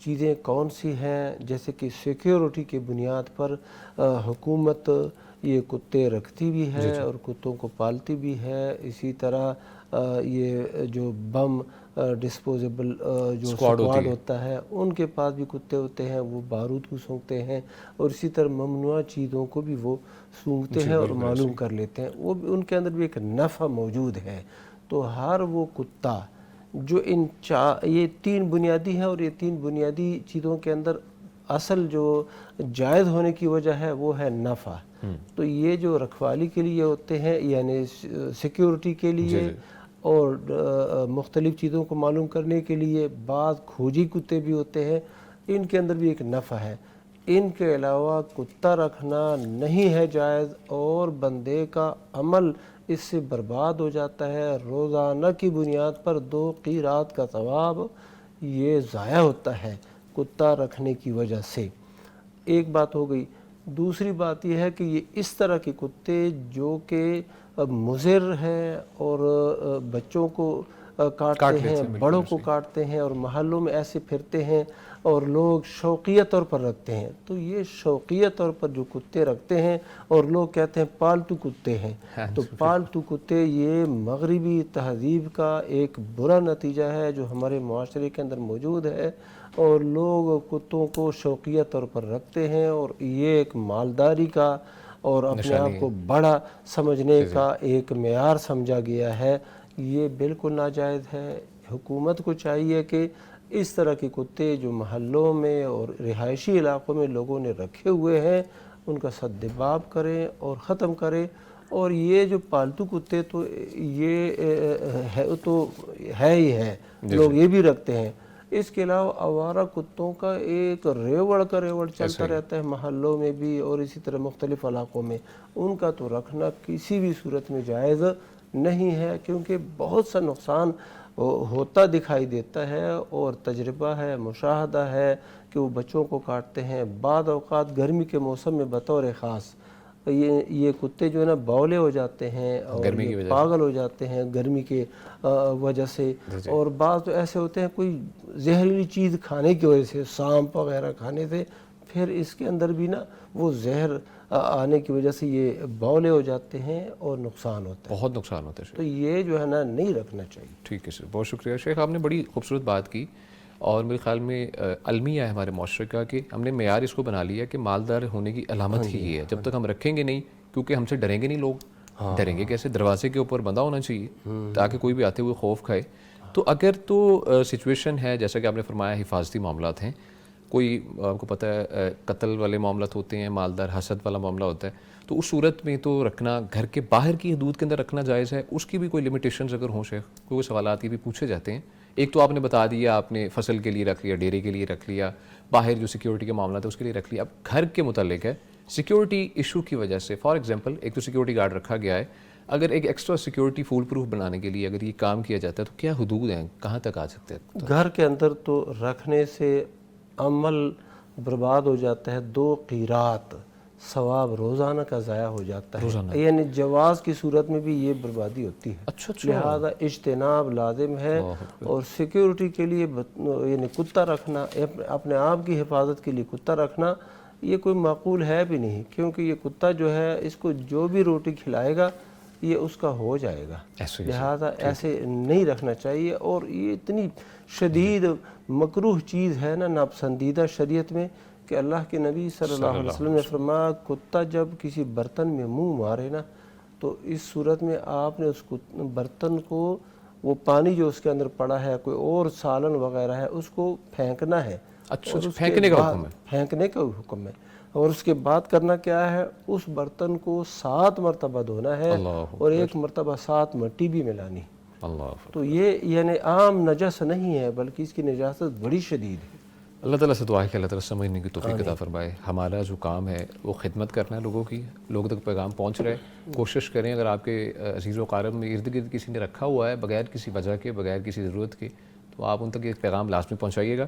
چیزیں کون سی ہیں، جیسے کہ سیکیورٹی کی بنیاد پر حکومت یہ کتے رکھتی بھی ہے اور کتوں کو پالتی بھی ہے. اسی طرح یہ جو بم ڈسپوزیبل جو اسکواڈ ہوتا ہے ان کے پاس بھی کتے ہوتے ہیں، وہ بارود کو سونگھتے ہیں، اور اسی طرح ممنوع چیزوں کو بھی وہ سونگھتے ہیں اور معلوم کر لیتے ہیں. وہ ان کے اندر بھی ایک نفع موجود ہے. تو ہر وہ کتا جو یہ 3 بنیادی ہیں، اور یہ 3 بنیادی چیزوں کے اندر اصل جو جائز ہونے کی وجہ ہے وہ ہے نفع. تو یہ جو رکھوالی کے لیے ہوتے ہیں، یعنی سیکیورٹی کے لیے اور مختلف چیزوں کو معلوم کرنے کے لیے، بعض کھوجی کتے بھی ہوتے ہیں، ان کے اندر بھی ایک نفع ہے. ان کے علاوہ کتا رکھنا نہیں ہے جائز، اور بندے کا عمل اس سے برباد ہو جاتا ہے. روزانہ کی بنیاد پر 2 قیرات کا ثواب یہ ضائع ہوتا ہے کتا رکھنے کی وجہ سے. ایک بات ہو گئی. دوسری بات یہ ہے کہ یہ اس طرح کے کتے جو کہ مضر ہیں اور بچوں کو کاٹتے ہیں، بڑوں کو کاٹتے ہیں، اور محلوں میں ایسے پھرتے ہیں اور لوگ شوقیہ طور پر رکھتے ہیں. تو یہ شوقیہ طور پر جو کتے رکھتے ہیں اور لوگ کہتے ہیں پالتو کتے ہیں، تو پالتو کتے یہ مغربی تہذیب کا ایک برا نتیجہ ہے جو ہمارے معاشرے کے اندر موجود ہے. اور لوگ کتوں کو شوقیہ طور پر رکھتے ہیں، اور یہ ایک مالداری کا اور اپنے آپ کو بڑا سمجھنے کا ایک معیار سمجھا گیا ہے. یہ بالکل ناجائز ہے. حکومت کو چاہیے کہ اس طرح کے کتے جو محلوں میں اور رہائشی علاقوں میں لوگوں نے رکھے ہوئے ہیں ان کا سدباب کریں اور ختم کریں. اور یہ جو پالتو کتے تو یہ ہے ہی ہے، لوگ یہ بھی رکھتے ہیں. اس کے علاوہ آوارہ کتوں کا ایک ریوڑ چلتا رہتا ہے محلوں میں بھی اور اسی طرح مختلف علاقوں میں. ان کا تو رکھنا کسی بھی صورت میں جائز نہیں ہے، کیونکہ بہت سا نقصان ہوتا دکھائی دیتا ہے، اور تجربہ ہے، مشاہدہ ہے کہ وہ بچوں کو کاٹتے ہیں. بعض اوقات گرمی کے موسم میں بطور خاص یہ کتے جو ہے نا بولے ہو جاتے ہیں اور پاگل ہو جاتے ہیں گرمی کے وجہ سے. اور بعض تو ایسے ہوتے ہیں کوئی زہریلی چیز کھانے کی وجہ سے، سانپ وغیرہ کھانے سے، پھر اس کے اندر بھی نا وہ زہر آنے کی وجہ سے یہ بولے ہو جاتے ہیں اور نقصان ہوتا ہے. بہت نقصان ہوتا ہے. تو یہ جو ہے نا نہیں رکھنا چاہیے. ٹھیک ہے سر، بہت شکریہ شیخ. آپ نے بڑی خوبصورت بات کی، اور میرے خیال میں المیہ ہے ہمارے معاشرے کا کہ ہم نے معیار اس کو بنا لیا کہ مالدار ہونے کی علامت ہی یہ ہے. جب تک ہم رکھیں گے نہیں، کیونکہ ہم سے ڈریں گے نہیں لوگ، ڈریں گے کیسے؟ دروازے کے اوپر بندہ ہونا چاہیے تاکہ کوئی بھی آتے ہوئے خوف کھائے. تو اگر تو سچویشن ہے جیسا کہ آپ نے فرمایا حفاظتی معاملات ہیں، کوئی آپ کو پتہ ہے قتل والے معاملات ہوتے ہیں، مالدار حسد والا معاملہ ہوتا ہے، تو اس صورت میں تو رکھنا گھر کے باہر کی حدود کے اندر رکھنا جائز ہے. اس کی بھی کوئی لمیٹیشنز اگر ہوں شیخ؟ کوئی سوالات یہ بھی پوچھے جاتے ہیں. ایک تو آپ نے بتا دیا، آپ نے فصل کے لیے رکھ لیا، ڈیرے کے لیے رکھ لیا، باہر جو سیکیورٹی کے معاملات ہے اس کے لیے رکھ لیا. اب گھر کے متعلق ہے سیکیورٹی ایشو کی وجہ سے، فار ایگزامپل ایک تو سیکیورٹی گارڈ رکھا گیا ہے، اگر ایک ایکسٹرا سیکیورٹی فول پروف بنانے کے لیے اگر یہ کام کیا جاتا ہے تو کیا حدود ہیں، کہاں تک آ سکتے ہیں؟ گھر کے اندر تو رکھنے سے عمل برباد ہو جاتا ہے. 2 قیرات ثواب روزانہ کا ضائع ہو جاتا ہے، یعنی جواز کی صورت میں بھی یہ بربادی ہوتی ہے. لہذا اجتناب لازم ہے. اور سیکیورٹی کے لیے یعنی کتا رکھنا، اپنے آپ کی حفاظت کے لیے کتا رکھنا یہ کوئی معقول ہے بھی نہیں، کیونکہ یہ کتا جو ہے اس کو جو بھی روٹی کھلائے گا یہ اس کا ہو جائے گا. لہذا ایسے نہیں رکھنا چاہیے. اور یہ اتنی شدید مکروہ چیز ہے نا، ناپسندیدہ شریعت میں، کہ اللہ کے نبی صلی اللہ علیہ وسلم نے فرمایا کتا جب کسی برتن میں منہ مارے نا تو اس صورت میں آپ نے اس برتن کو، وہ پانی جو اس کے اندر پڑا ہے، کوئی اور سالن وغیرہ ہے، اس کو پھینکنا ہے. پھینکنے کا حکم ہے؟ پھینکنے کا حکم ہے. اور اس کے بعد کرنا کیا ہے، اس برتن کو 7 مرتبہ دھونا ہے اور 1 مرتبہ 7 مٹی بھی ملانی. تو یہ یعنی عام نجس نہیں ہے، بلکہ اس کی نجاست بڑی شدید ہے. اللہ تعالیٰ سے دعا ہے کہ اللہ تعالیٰ سمجھنے کی توفیق عطا فرمائے. ہمارا جو کام ہے وہ خدمت کرنا ہے لوگوں کی، لوگوں تک پیغام پہنچ رہے. کوشش کریں اگر آپ کے عزیز و اقارب میں ارد گرد کسی نے رکھا ہوا ہے بغیر کسی وجہ کے، بغیر کسی ضرورت کے، تو آپ ان تک یہ پیغام لازمی پہنچائیے گا.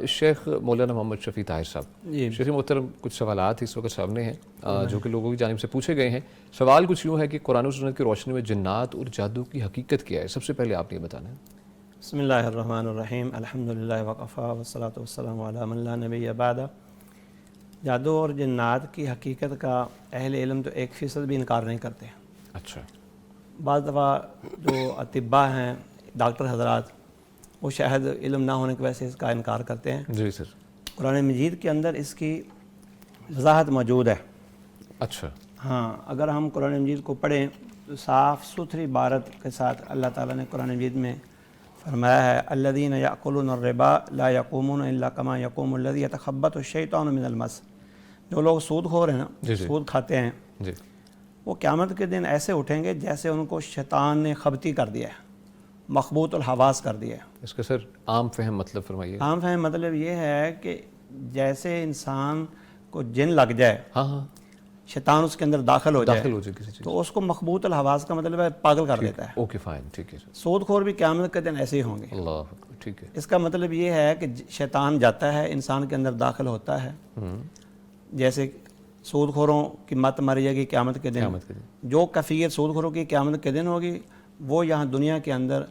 شیخ مولانا محمد شفیع طاہر صاحب، شیخ محترم کچھ سوالات اس وقت سامنے ہیں جو کہ لوگوں کی جانب سے پوچھے گئے ہیں. سوال کچھ یوں ہے کہ قرآن و سنت کی روشنی میں جنات اور جادو کی حقیقت کیا ہے؟ سب سے پہلے آپ نے یہ بتانا ہے. بسم اللہ الرحمن الرحیم الحمدللہ وقفا والصلاة والسلام علی من لا نبی بعد۔ جادو اور جنات کی حقیقت کا اہل علم تو 1% بھی انکار نہیں کرتے۔ اچھا، بعض دفعہ جو اطباء ہیں، ڈاکٹر حضرات، وہ شاید علم نہ ہونے کی وجہ سے اس کا انکار کرتے ہیں۔ جی سر۔ قرآن مجید کے اندر اس کی وضاحت موجود ہے۔ اچھا، ہاں، اگر ہم قرآن مجید کو پڑھیں تو صاف ستھری عبارت کے ساتھ اللہ تعالیٰ نے قرآن مجید میں فرمایا ہے الذین یأکلون الربا لا یقومون الا کما یقوم الذی یتخبطہ الشیطان من المس۔ جو لوگ سود خور ہیں نا، جی جی سود کھاتے ہیں، جی، وہ قیامت کے دن ایسے اٹھیں گے جیسے ان کو شیطان نے خبطی کر دیا ہے، مخبوط الحواس کر دیا ہے۔ اس کا سر عام فہم مطلب فرمائیے۔ عام فہم مطلب یہ ہے کہ جیسے انسان کو جن لگ جائے، ہاں ہاں، شیطان اس کے اندر داخل ہو داخل جائے، ہو جائے کسی چیز۔ تو اس کو مخبوط الحواس کا مطلب ہے پاگل کر دیتا ہے۔ اوکے فائن، ٹھیک ہے سر۔ سود خور بھی قیامت کے دن ایسے ہی ہوں گے۔ اللہ اکبر، ٹھیک ہے۔ اس کا مطلب یہ ہے کہ شیطان جاتا ہے، انسان کے اندر داخل ہوتا ہے، جیسے سود خوروں کی مت ماری جائے گی قیامت کے دن۔ قیامت کے دن جو کفیت سود خوروں کی قیامت کے دن ہوگی، وہ یہاں دنیا کے اندر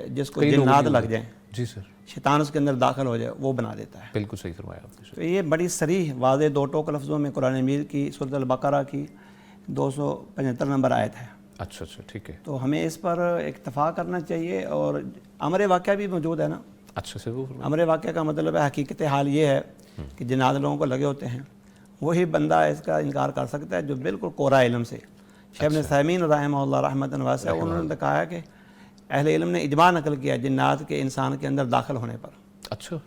جس کو کئی لوگوں جنات کی لگ ہوگی۔ جائیں، جی سر، شیطان اس کے اندر داخل ہو جائے، وہ بنا دیتا ہے۔ بالکل صحیح فرمایا آپ نے تو یہ بڑی صریح واضح دو ٹوک لفظوں میں قرآن مجید کی سورۃ البقرہ کی 275 نمبر آیت ہے۔ اچھا اچھا، ٹھیک ہے۔ تو ہمیں اس پر اکتفا کرنا چاہیے، اور امر واقعہ بھی موجود ہے نا۔ اچھا سر، وہ فرمائیے۔ امر واقعہ کا مطلب ہے حقیقت حال یہ ہے کہ جنات لوگوں کو لگے ہوتے ہیں، وہی بندہ اس کا انکار کر سکتا ہے جو بالکل کوڑا علم سے۔ شیخ ابن عثیمین رحمہ اللہ رحمۃ واسعہ، انہوں نے کہا ہے کہ اہل علم نے اجماع نقل کیا جنات کے انسان کے اندر داخل ہونے پر، اچھا،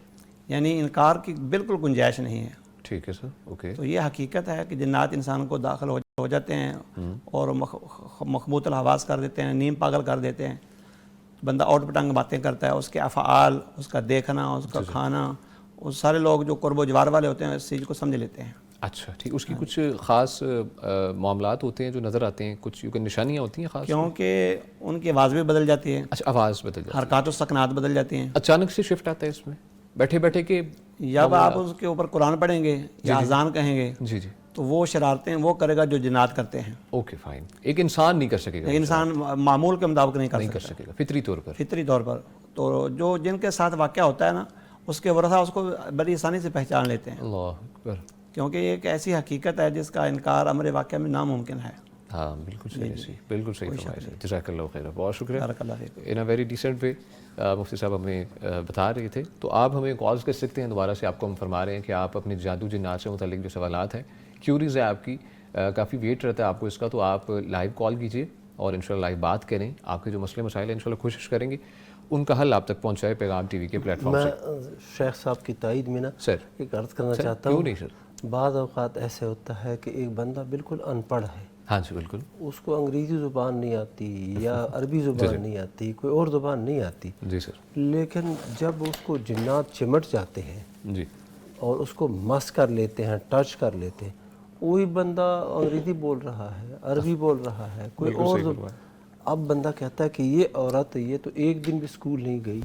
یعنی انکار کی بالکل گنجائش نہیں ہے۔ ٹھیک ہے سر، اوکے۔ تو یہ حقیقت ہے کہ جنات انسان کو داخل ہو جاتے ہیں اور مخبوط الحواس کر دیتے ہیں، نیم پاگل کر دیتے ہیں۔ بندہ اوٹ پٹنگ باتیں کرتا ہے، اس کے افعال، اس کا دیکھنا، اس کا کھانا، وہ سارے لوگ جو قرب و جوار والے ہوتے ہیں اس چیز کو سمجھ لیتے ہیں۔ اچھا ٹھیک، اس کی کچھ خاص معاملات ہوتے ہیں جو نظر آتے ہیں، کچھ نشانیاں ہوتی ہیں خاص؟ کیونکہ ان کی آواز بھی بدل جاتی ہے، اچھا، آواز بدل جاتی ہے، حرکات و سکنات بدل جاتی ہیں۔ اچانک سے شفٹ آتا ہے اس میں، بیٹھے بیٹھے کہ جب آپ اس کے اوپر قرآن پڑھیں گے یا اذان کہیں گے جی جی، تو وہ شرارتیں وہ کرے گا جو جنات کرتے ہیں، اوکے فائن۔ ایک انسان نہیں کر سکے گا، لیکن انسان معمول کے مطابق نہیں نہیں کر کر سکتا سکے گا فطری طور پر۔ فطری طور پر۔ تو جو جن کے ساتھ واقعہ ہوتا ہے نا، اس کے ورثہ اس کو بڑی آسانی سے پہچان لیتے ہیں، اللہ اکبر، کیونکہ یہ ایک ایسی حقیقت ہے جس کا انکار امر واقعہ میں ناممکن ہے۔ ہاں بالکل صحیح، بالکل صحیح فرمایا سر، جزاک اللہ خیر، بہت شکریہ۔ بارک اللہ فیکم۔ ان اے ویری ڈیسنٹ وے مفتی صاحب ہمیں بتا رہے تھے، تو آپ ہمیں کالز کر سکتے ہیں۔ دوبارہ سے آپ کو ہم فرما رہے ہیں کہ آپ اپنے جادو جنات سے متعلق جو سوالات ہیں، کیوریز ہے آپ کی، کافی ویٹ رہتا ہے آپ کو اس کا، تو آپ لائیو کال کیجیے اور انشاءاللہ لائیو بات کریں۔ آپ کے جو مسئلے مسائل ہیں انشاءاللہ کوشش کریں گے ان کا حل آپ تک پہنچائے پیغام ٹی وی کے پلیٹ فارم سے۔ میں شیخ صاحب کی تائید میں نا سر ایک عرض کرنا چاہتا کیوں ہوں، نہیں سر؟ بعض اوقات ایسے ہوتا ہے کہ ایک بندہ بالکل ان پڑھ ہے، ہاں جی بالکل، اس کو انگریزی زبان نہیں آتی یا عربی زبان نہیں آتی، کوئی اور زبان نہیں آتی، جی سر، لیکن جب اس کو جنات چمٹ جاتے ہیں جی اور اس کو مس کر لیتے ہیں، ٹچ کر لیتے ہیں، وہی بندہ انگریزی بول رہا ہے، عربی بول رہا ہے، کوئی اور اب بندہ کہتا ہے کہ یہ عورت یہ تو ایک دن بھی اسکول نہیں گئی،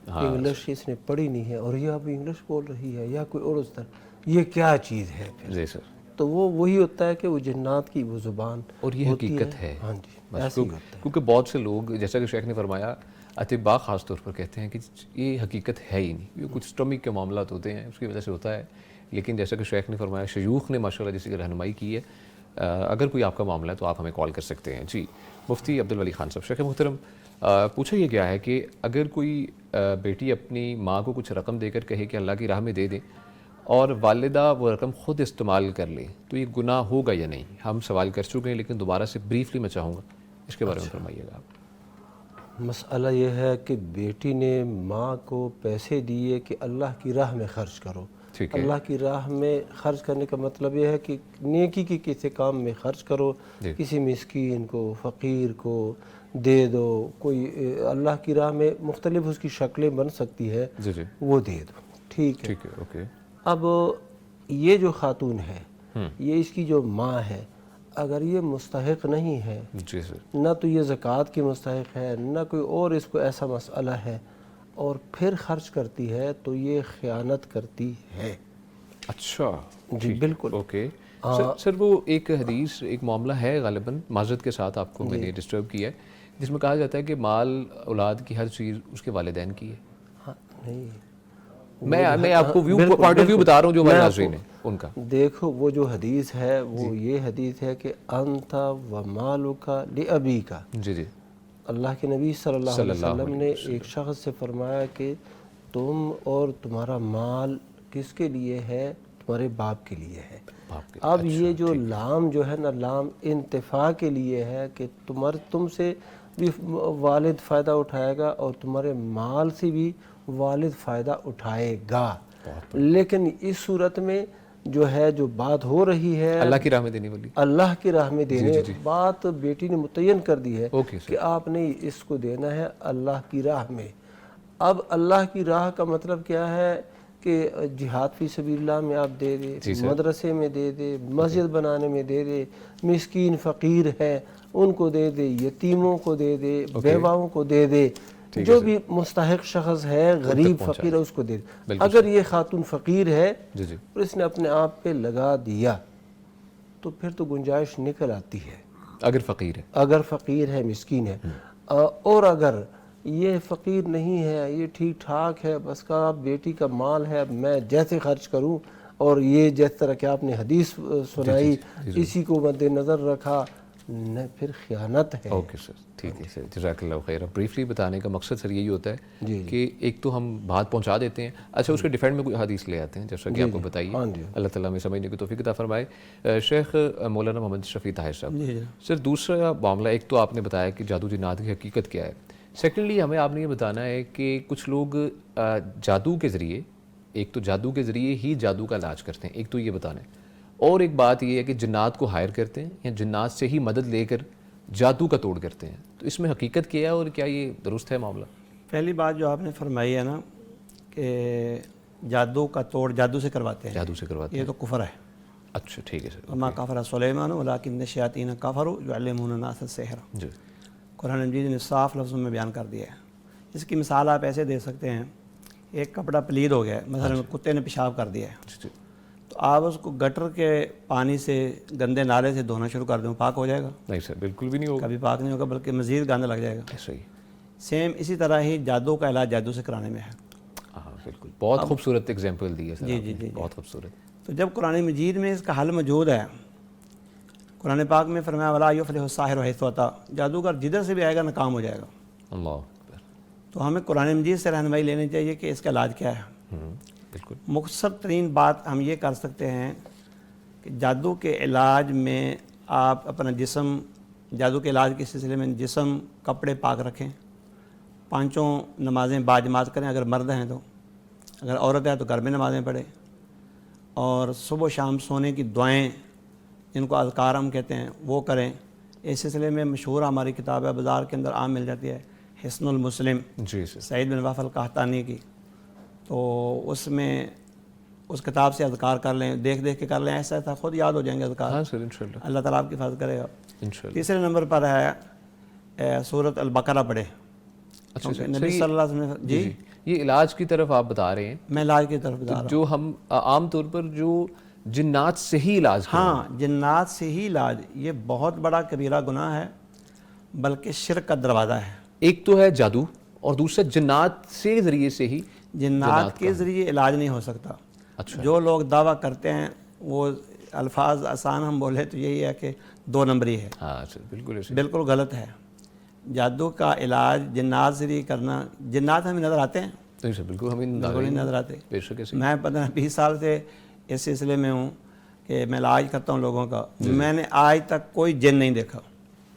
انگلش اس نے پڑھی نہیں ہے اور یہ اب انگلش بول رہی ہے یا کوئی اور اس طرح، یہ کیا چیز ہے پھر؟ جی سر، تو وہ وہی ہوتا ہے کہ وہ جنات کی وہ زبان اور یہ حقیقت ہے۔ ہاں جی، بس ایسے ہی ہوتا ہے۔ کیونکہ بہت سے لوگ، جیسا کہ شیخ نے فرمایا، اطباء خاص طور پر کہتے ہیں کہ یہ حقیقت ہے ہی نہیں، یہ کچھ اسٹمک کے معاملات ہوتے ہیں اس کی وجہ سے ہوتا ہے، لیکن جیسا کہ شیخ نے فرمایا، شیوخ نے ماشاءاللہ جیسی رہنمائی کی ہے، اگر کوئی آپ کا معاملہ ہے تو آپ ہمیں کال کر سکتے ہیں۔ جی مفتی عبدالولی خان صاحب، شیخ محترم، پوچھا یہ گیا ہے کہ اگر کوئی بیٹی اپنی ماں کو کچھ رقم دے کر کہے کہ اللہ کی راہ میں دے دیں اور والدہ وہ رقم خود استعمال کر لیں تو یہ گناہ ہوگا یا نہیں؟ ہم سوال کر چکے ہیں لیکن دوبارہ سے بریفلی میں چاہوں گا اس کے بارے میں فرمائیے گا آپ۔ مسئلہ یہ ہے کہ بیٹی نے ماں کو پیسے دیے کہ اللہ کی راہ میں خرچ کرو، ٹھیک ہے، اللہ کی راہ میں خرچ کرنے کا مطلب یہ ہے کہ نیکی کی کسی کام میں خرچ کرو، کسی مسکین کو، فقیر کو دے دو، کوئی اللہ کی راہ میں مختلف اس کی شکلیں بن سکتی ہے، جی جی، وہ دے دو، ٹھیک ہے۔ ٹھیک ہے، اوکے۔ اب یہ جو خاتون ہے، یہ اس کی جو ماں ہے، اگر یہ مستحق نہیں ہے، جی سر، نہ تو یہ زکوٰۃ کی مستحق ہے، نہ کوئی اور اس کو ایسا مسئلہ ہے، اور پھر خرچ کرتی ہے تو یہ خیانت کرتی ہے۔ اچھا جی بالکل، اوکے۔ سر وہ ایک حدیث، ایک معاملہ ہے غالباً، معذرت کے ساتھ آپ کو میں نے ڈسٹرب کیا ہے، جس میں کہا جاتا ہے کہ مال اولاد کی ہر چیز اس کے والدین کی ہے. ہاں نہیں، میں آپ کو پوائنٹ آف ویو بتا رہا ہوں جو ہمارے ناظرین ہیں ان کا. دیکھو وہ جو حدیث ہے وہ یہ حدیث ہے کہ انت و مالک لابیک. جی جی. اللہ کے نبی صلی اللہ علیہ وسلم نے ایک شخص سے فرمایا کہ تم اور تمہارا مال کس کے لیے ہے؟ تمہارے باپ کے لیے ہے. اب یہ جو لام جو ہے نا، لام انتفاع کے لیے ہے کہ تم سے بھی والد فائدہ اٹھائے گا اور تمہارے مال سے بھی والد فائدہ اٹھائے گا. لیکن اس صورت میں جو ہے جو بات ہو رہی ہے اللہ کی راہ میں دینے والی، اللہ کی راہ میں دینے، بات بیٹی نے متعین کر دی ہے کہ آپ نے اس کو دینا ہے اللہ کی راہ میں. اب اللہ کی راہ کا مطلب کیا ہے کہ جہاد فی سبیل اللہ میں آپ دے دے، مدرسے میں دے دے، مسجد بنانے میں دے دے، مسکین فقیر ہے ان کو دے دے، یتیموں کو دے دے، بیواؤں کو دے دے، جو بھی مستحق شخص ہے غریب فقیر ہے اس کو دے دے. اگر یہ خاتون فقیر ہے اور اس نے اپنے آپ پہ لگا دیا تو پھر تو گنجائش نکل آتی ہے اگر فقیر ہے، اگر فقیر ہے، مسکین ہے. اور اگر یہ فقیر نہیں ہے، یہ ٹھیک ٹھاک ہے، بس کا بیٹی کا مال ہے، میں جیسے خرچ کروں، اور یہ جس طرح کہ آپ نے حدیث سنائی اسی کو مد نظر رکھا، نہ پھر خیانت ہے. اوکے سر، ٹھیک ہے سر، جزاک اللہ خیر. بریفلی بتانے کا مقصد سر یہی ہوتا ہے کہ ایک تو ہم بات پہنچا دیتے ہیں، اچھا اس کے ڈیفینڈ میں کوئی حدیث لے آتے ہیں جیسا کہ آپ کو بتائیے. اللہ تعالیٰ میں سمجھنے کی توفیق عطا فرمائے. شیخ مولانا محمد شفیع طاہر صاحب، سر دوسرا معاملہ، ایک تو آپ نے بتایا کہ جادو جنات کی حقیقت کیا ہے. سیکنڈلی ہمیں آپ نے یہ بتانا ہے کہ کچھ لوگ جادو کے ذریعے، ایک تو جادو کے ذریعے ہی جادو کا علاج کرتے ہیں، ایک تو یہ بتانا ہے، اور ایک بات یہ ہے کہ جنات کو ہائر کرتے ہیں یا جنات سے ہی مدد لے کر جادو کا توڑ کرتے ہیں. تو اس میں حقیقت کیا ہے اور کیا یہ درست ہے معاملہ؟ پہلی بات جو آپ نے فرمائی ہے نا کہ جادو کا توڑ جادو سے کرواتے ہیں، جادو سے کرواتے ہیں، یہ تو کفر ہے. اچھا ٹھیک ہے سر. وما کفر سلیمان ولکن الشیاطین کفروا یعلمون الناس السحر. جی. قرآن مجید نے صاف لفظوں میں بیان کر دیا ہے. اس کی مثال آپ ایسے دے سکتے ہیں، ایک کپڑا پلید ہو گیا ہے، مثلا کتے نے پیشاب کر دیا ہے، تو آپ اس کو گٹر کے پانی سے، گندے نالے سے دھونا شروع کر دیں، پاک ہو جائے گا؟ نہیں سر، بالکل بھی نہیں ہوگا، کبھی پاک نہیں ہوگا بلکہ مزید گند لگ جائے گا. صحیح. سیم اسی طرح ہی جادو کا علاج جادو سے کرانے میں ہے. ہاں بالکل، بہت خوبصورت اگزامپل دی ہے سر. جی بہت خوبصورت. تو جب قرآن مجید میں اس کا حل موجود ہے، قرآن پاک میں فرمایا ولا یفلح الساحر حیث اتی، جادوگر جدھر سے بھی آئے گا ناکام ہو جائے گا. اللہ اکبر. تو ہمیں قرآن مجید سے رہنمائی لینی چاہیے کہ اس کا علاج کیا ہے. بالکل. مختصر ترین بات ہم یہ کر سکتے ہیں کہ جادو کے علاج میں آپ اپنا جسم، جادو کے علاج کے سلسلے میں جسم، کپڑے پاک رکھیں، 5 نمازیں باجماعت کریں اگر مرد ہیں تو، اگر عورت ہے تو گھر میں نمازیں پڑھیں، اور صبح و شام سونے کی دعائیں جن کو اذکار ہم کہتے ہیں وہ کریں. اس سلسلے میں مشہور ہماری کتاب ہے، بازار کے اندر عام مل جاتی ہے، حصن المسلم، جی سر. سعید بن وف القحطانی کی. تو اس میں اس کتاب سے اذکار کر لیں، دیکھ دیکھ کے کر لیں، ایسا ایسا خود یاد ہو جائیں گے اذکار. ہاں سر انشاءاللہ. اللہ تعالیٰ آپ کی حفاظت کرے گا. انشاءاللہ. تیسرے نمبر پر ہے سورۃ البقرہ پڑھیں. اچھا نبی صلی اللہ علیہ وسلم. جی یہ علاج کی طرف آپ بتا رہے ہیں، میں علاج کی طرف بتا رہا ہوں. جو ہم عام طور پر جو جنات سے ہی علاج کرتے ہیں. ہاں، جنات سے ہی علاج، یہ بہت بڑا کبیرہ گناہ ہے، بلکہ شرک کا دروازہ ہے. ایک تو ہے جادو اور دوسرا جنات سے ذریعے سے ہی. جنات کے ذریعے علاج نہیں ہو سکتا. اچھا. جو لوگ دعویٰ کرتے ہیں وہ الفاظ آسان ہم بولے تو یہی ہے کہ 2 نمبری ہے. ہاں سر بالکل ایسے. بالکل غلط ہے. جادو کا علاج جنات ذریعے کرنا، جنات ہمیں نظر آتے ہیں؟ نہیں سر بالکل ہمیں بالکل نہیں نظر آتے. بے شک ایسے. میں 15-20 سال سے اس سلسلے میں ہوں کہ میں علاج کرتا ہوں لوگوں کا، میں نے آج تک کوئی جن نہیں دیکھا.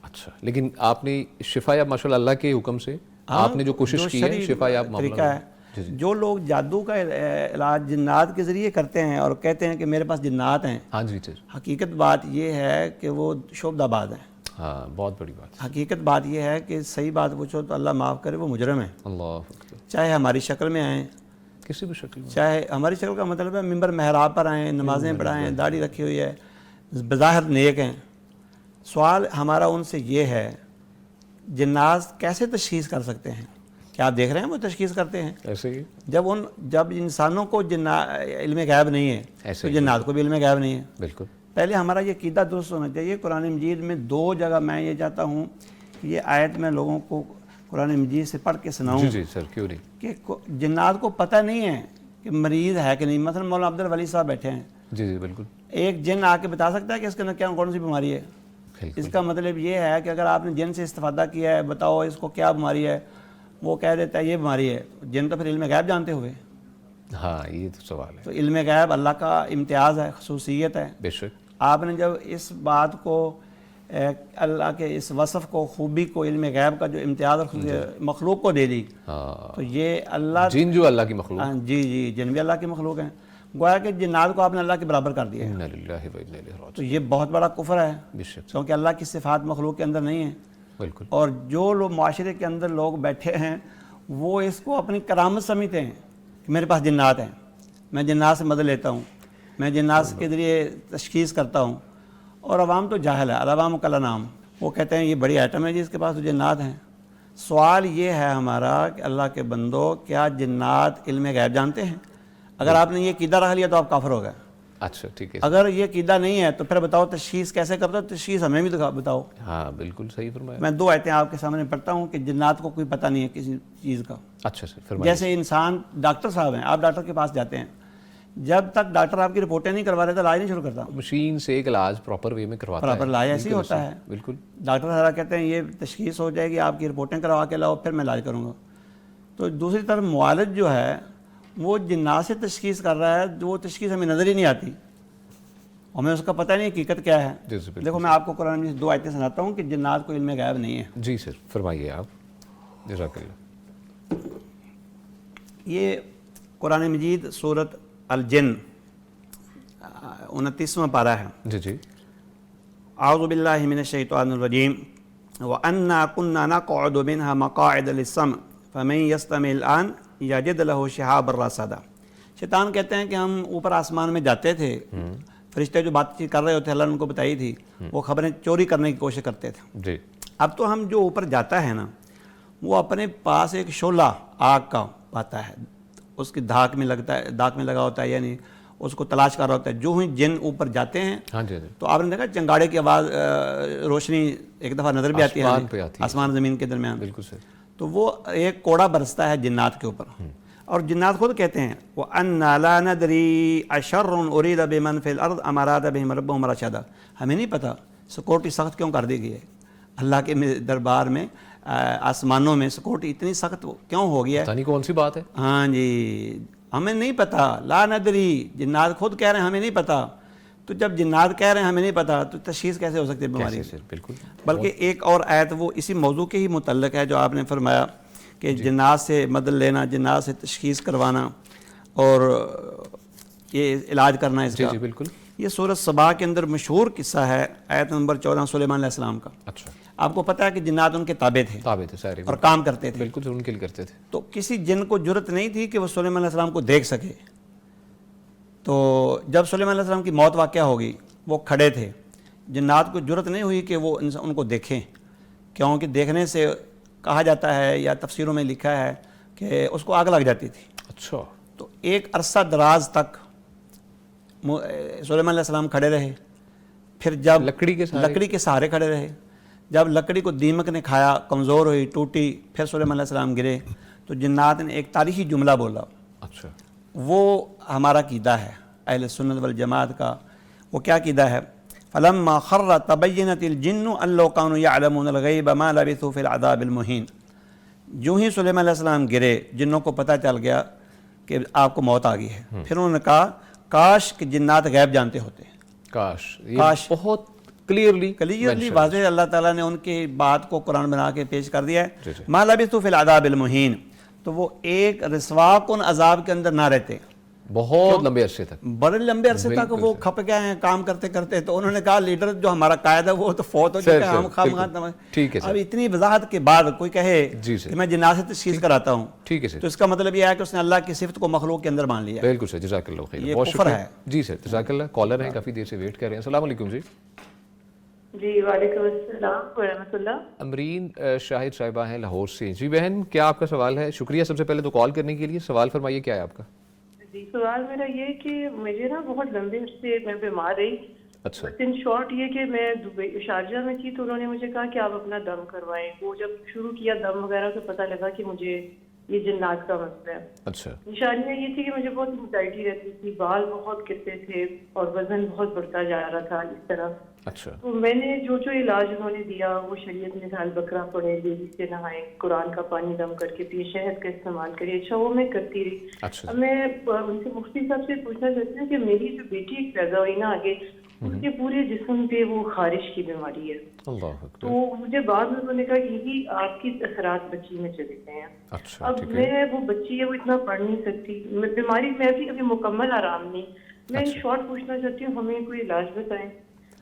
اچھا، لیکن آپ نے شفا یاب ماشاء اللہ کے حکم سے آپ نے جو کوشش کی ہے شفا یاب طریقہ ہے. جو لوگ جادو کا علاج جنات کے ذریعے کرتے ہیں اور کہتے ہیں کہ میرے پاس جنات ہیں، ہاں جی سر، حقیقت بات یہ ہے کہ وہ شعبدہ باز ہیں. ہاں بہت بڑی بات. حقیقت بات یہ ہے کہ صحیح بات پوچھو تو اللہ معاف کرے وہ مجرم ہیں. اللہ اکبر. چاہے ہماری شکل میں آئیں، کسی بھی شکل میں، چاہے ہماری شکل کا مطلب ہے ممبر محراب پر آئیں، نمازیں پڑھائیں، داڑھی رکھی ہوئی ہے، بظاہر نیک ہیں. سوال ہمارا ان سے یہ ہے جنات کیسے تشخیص کر سکتے ہیں؟ کیا آپ دیکھ رہے ہیں وہ تشخیص کرتے ہیں؟ ایسے ہی جب انسانوں کو علم غیب نہیں ہے تو جنات کو بھی علم غیب نہیں ہے. بالکل. پہلے ہمارا یہ عقیدہ درست ہونا چاہیے. قرآن مجید میں 2 جگہ میں یہ چاہتا ہوں یہ آیت میں لوگوں کو قرآن مجید سے پڑھ کے سناؤں جی جی سر کیوں نہیں. کہ جنات کو پتہ نہیں ہے کہ مریض ہے کہ نہیں. مثلا مولانا عبد الولی صاحب بیٹھے ہیں, جی جی بالکل. ایک جن آ کے بتا سکتا ہے کہ اس کے اندر کیا کون سی بیماری ہے. اس کا مطلب یہ ہے کہ اگر آپ نے جن سے استفادہ کیا ہے, بتاؤ اس کو کیا بیماری ہے, وہ کہہ دیتا ہے یہ بیماری ہے. جن تو پھر علم غیب جانتے ہوئے. ہاں یہ تو سوال ہے. تو علم غیب اللہ کا امتیاز ہے, خصوصیت ہے. بے شک. آپ نے جب اس بات کو اللہ کے اس وصف کو, خوبی کو, علم غیب کا جو امتیاز اور مخلوق کو دے دی, تو یہ اللہ جن جو اللہ کی مخلوق. جی جی جن بھی اللہ کی مخلوق ہیں. گویا کہ جنات کو آپ نے اللہ کے برابر کر دیا ہے. انا للہ و انا الیہ راجعون. تو یہ بہت بڑا کفر ہے, بے شک. کیونکہ اللہ کی صفات مخلوق کے اندر نہیں ہیں. بالکل. اور جو لوگ معاشرے کے اندر لوگ بیٹھے ہیں وہ اس کو اپنی کرامت سمجھتے ہیں کہ میرے پاس جنات ہیں, میں جنات سے مدد لیتا ہوں, میں جنات کے ذریعے تشخیص کرتا ہوں. اور عوام تو جاہل ہے, العوام کل نام. وہ کہتے ہیں یہ بڑی آئٹم ہے جس کے پاس تو جنات ہیں. سوال یہ ہے ہمارا کہ اللہ کے بندو, کیا جنات علم غیب جانتے ہیں؟ اگر آپ نے یہ عقیدہ رکھ لیا تو آپ کافر ہو گئے. اچھا ٹھیک ہے. اگر یہ عقیدہ نہیں ہے تو پھر بتاؤ تشخیص کیسے کرتا ہو؟ تشخیص ہمیں بھی بتاؤ. ہاں بالکل صحیح فرمایا. میں 2 آیتیں آپ کے سامنے پڑھتا ہوں کہ جنات کو کوئی پتہ نہیں ہے کسی چیز کا. اچھا سر فرمائیے. جیسے انسان, ڈاکٹر صاحب ہیں, آپ ڈاکٹر کے پاس جاتے ہیں, جب تک ڈاکٹر آپ کی رپورٹیں نہیں کروا رہے تو علاج نہیں شروع کرتا. مشین سے ایک علاج پراپر وے میں کرواتا ہے. پراپر علاج ایسے ہی ہوتا ہے. بالکل. ڈاکٹر صاحب کہتے ہیں یہ تشخیص ہو جائے گی, آپ کی رپورٹیں کروا کے لاؤ, پھر میں علاج کروں گا. تو دوسری طرف معالج جو ہے وہ جنات سے تشخیص کر رہا ہے, وہ تشخیص ہمیں نظر ہی نہیں آتی, ہمیں اس کا پتہ نہیں حقیقت کیا ہے. دیکھو میں آپ کو قرآن میں 2 آیتیں سناتا ہوں کہ جنات کو علم غیب نہیں ہے. جی سر فرمائیے آپ. جزاک اللہ. یہ قرآن مجید سورۃ الجن 29واں پارہ ہے. جی جی. اعوذ باللہ من الشیطان الرجیم وَأَنَّا كُنَّا نَقْعُدُ مِنْهَا مَقَاعِدَ لِلسَّمْعِ فَمَن يَسْتَمِعِ الْآنَ يَجِدْ لَهُ شِهَابًا رَّصَدًا. شیطان کہتے ہیں کہ ہم اوپر آسمان میں جاتے تھے, فرشتے جو بات چیت کر رہے ہوتے اللہ نے ان کو بتائی تھی, وہ خبریں چوری کرنے کی کوشش کرتے تھے. جی. اب تو ہم جو اوپر جاتا ہے نا, وہ اپنے پاس ایک شعلہ آگ کا پاتا ہے, اس کی دھاک میں لگتا ہے, دھاک میں لگا ہوتا ہے, یعنی اس کو تلاش کر رہا ہوتا ہے. جو ہی جن اوپر جاتے ہیں ہاں جی تو آپ نے دیکھا چنگاڑے کی آواز, روشنی ایک دفعہ نظر بھی آتی ہے آسمان زمین کے درمیان. بالکل سر. تو وہ ایک کوڑا برستا ہے جنات کے اوپر. اور جنات خود کہتے ہیں وَأَنَّا لَا نَدْرِي أَشَرٌ أُرِيدَ بِمَنْ فِي الْأَرْضِ أَمْ أَرَادَ بِهِمْ رَبُّهُمْ رَشَدًا. ہمیں نہیں پتہ سیکورٹی سخت کیوں کر دی گئی ہے اللہ کے دربار میں, آسمانوں میں سیکورٹی اتنی سخت کیوں ہو گیا ہے. پتہ نہیں کون سی بات ہے. ہاں جی, ہمیں نہیں پتہ. لا ندری, جنات خود کہہ رہے ہیں ہمیں نہیں پتہ. تو جب جنات کہہ رہے ہیں ہمیں نہیں پتہ تو تشخیص کیسے ہو سکتی ہے بیماری؟ بالکل. بلکہ ایک اور آیت وہ اسی موضوع کے ہی متعلق ہے جو آپ نے فرمایا کہ جنات سے مدد لینا, جنات سے تشخیص کروانا اور یہ علاج کرنا اس کا. جی بالکل. یہ سورۃ سبا کے اندر مشہور قصہ ہے, آیت نمبر 14 سلیمان علیہ السلام کا. اچھا. آپ کو پتہ ہے کہ جنات ان کے تابع تھے سارے اور کام کرتے تھے. بالکل ان کے لیے کرتے تھے. تو کسی جن کو جرت نہیں تھی کہ وہ سلیمان علیہ السلام کو دیکھ سکے. تو جب سلیمان علیہ السلام کی موت واقعہ ہوگی وہ کھڑے تھے, جنات کو جرت نہیں ہوئی کہ وہ ان کو دیکھیں, کیونکہ دیکھنے سے کہا جاتا ہے یا تفسیروں میں لکھا ہے کہ اس کو آگ لگ جاتی تھی. اچھا. تو ایک عرصہ دراز تک سلیمان علیہ السلام کھڑے رہے. پھر جب لکڑی کے سہارے کھڑے رہے, جب لکڑی کو دیمک نے کھایا, کمزور ہوئی, ٹوٹی, پھر سلیمان علیہ السلام گرے, تو جنات نے ایک تاریخی جملہ بولا. اچھا. وہ ہمارا عقیدہ ہے اہل سنت والجماعت کا. وہ کیا عقیدہ ہے؟ فلما خر تبینت الجن ان لو كانوا يعلمون الغیب ما لبثوا في العذاب المہین. جو ہی سلیمان علیہ السلام گرے, جنوں کو پتہ چل گیا کہ آپ کو موت آ گئی ہے. پھر انہوں نے کہا کاش کہ جنات غیب جانتے ہوتے. کاش. بہت کلیئرلی واضح اللہ تعالیٰ نے ان کی بات کو قرآن بنا کے پیش کر دیا ہے. ما لبثوا في العذاب المہین. تو وہ ایک رسوا کن عذاب کے اندر نہ رہتے بہت لمبے عرصے تک, بڑے لمبے عرصے تک وہ کھپ گئے ہیں کام کرتے کرتے. تو انہوں نے کہا لیڈر جو ہمارا قائد ہے وہ تو فوت ہو چکا ہے, ہم خام. اب اتنی وضاحت کے بعد کوئی کہے کہ میں جنات سے تشخیص کراتا ہوں, تو اس کا مطلب یہ ہے کہ اس نے اللہ کی صفت کو مخلوق کے اندر مان لیا. بالکل سر, جزاک اللہ خیر, یہ کفر ہے. جی سر جزاک اللہ. کالر ہیں کافی دیر سے ویٹ کر رہے ہیں. السلام علیکم. جی جی وعلیکم السلام ورحمۃ اللہ. امرین شاہد صاحبہ ہیں لاہور سے. جی بہن کیا آپ کا سوال ہے؟ شکریہ سب سے پہلے تو کال کرنے کے لیے. سوال فرمائیے کیا ہے آپ کا؟ جی سوال میرا یہ کہ مجھے نا بہت لمبے عرصے میں بیمار رہی, اچھا بس ان شارٹ یہ کہ میں دبئی شارجہ میں تھی تو انہوں نے مجھے کہا کہ آپ اپنا دم کروائیں. وہ جب شروع کیا دم وغیرہ تو پتہ لگا کہ مجھے یہ جنات کا مسئلہ ہے. اچھا نشانیاں یہ تھی کہ مجھے بہت انگزائٹی رہتی تھی, بال بہت گرتے تھے اور وزن بہت بڑھتا جا رہا تھا اس طرح. اچھا تو میں نے جو علاج انہوں نے دیا وہ شریعت میں دال بکرا پڑے, دیوی سے نہائیں, قرآن کا پانی دم کر کے پیے, شہد کا استعمال کریے, اچھا وہ میں کرتی رہی. اچھا اب میں ان سے مفتی صاحب سے پوچھنا چاہتی ہوں کہ میری جو بیٹی ایک پیدا ہوئی نا آگے, اس کے پورے جسم پہ وہ خارش کی بیماری ہے. اللہ اکبر. تو مجھے بعد میں انہوں نے کہا یہی آپ کی اثرات بچی میں چلے گئے ہیں. اچھا اب ٹھیک ہے. میں وہ بچی ہے وہ اتنا پڑھ نہیں سکتی, بیماری میں بھی ابھی مکمل آرام نہیں. میں شارٹ پوچھنا چاہتی ہوں ہمیں کوئی علاج بتائیں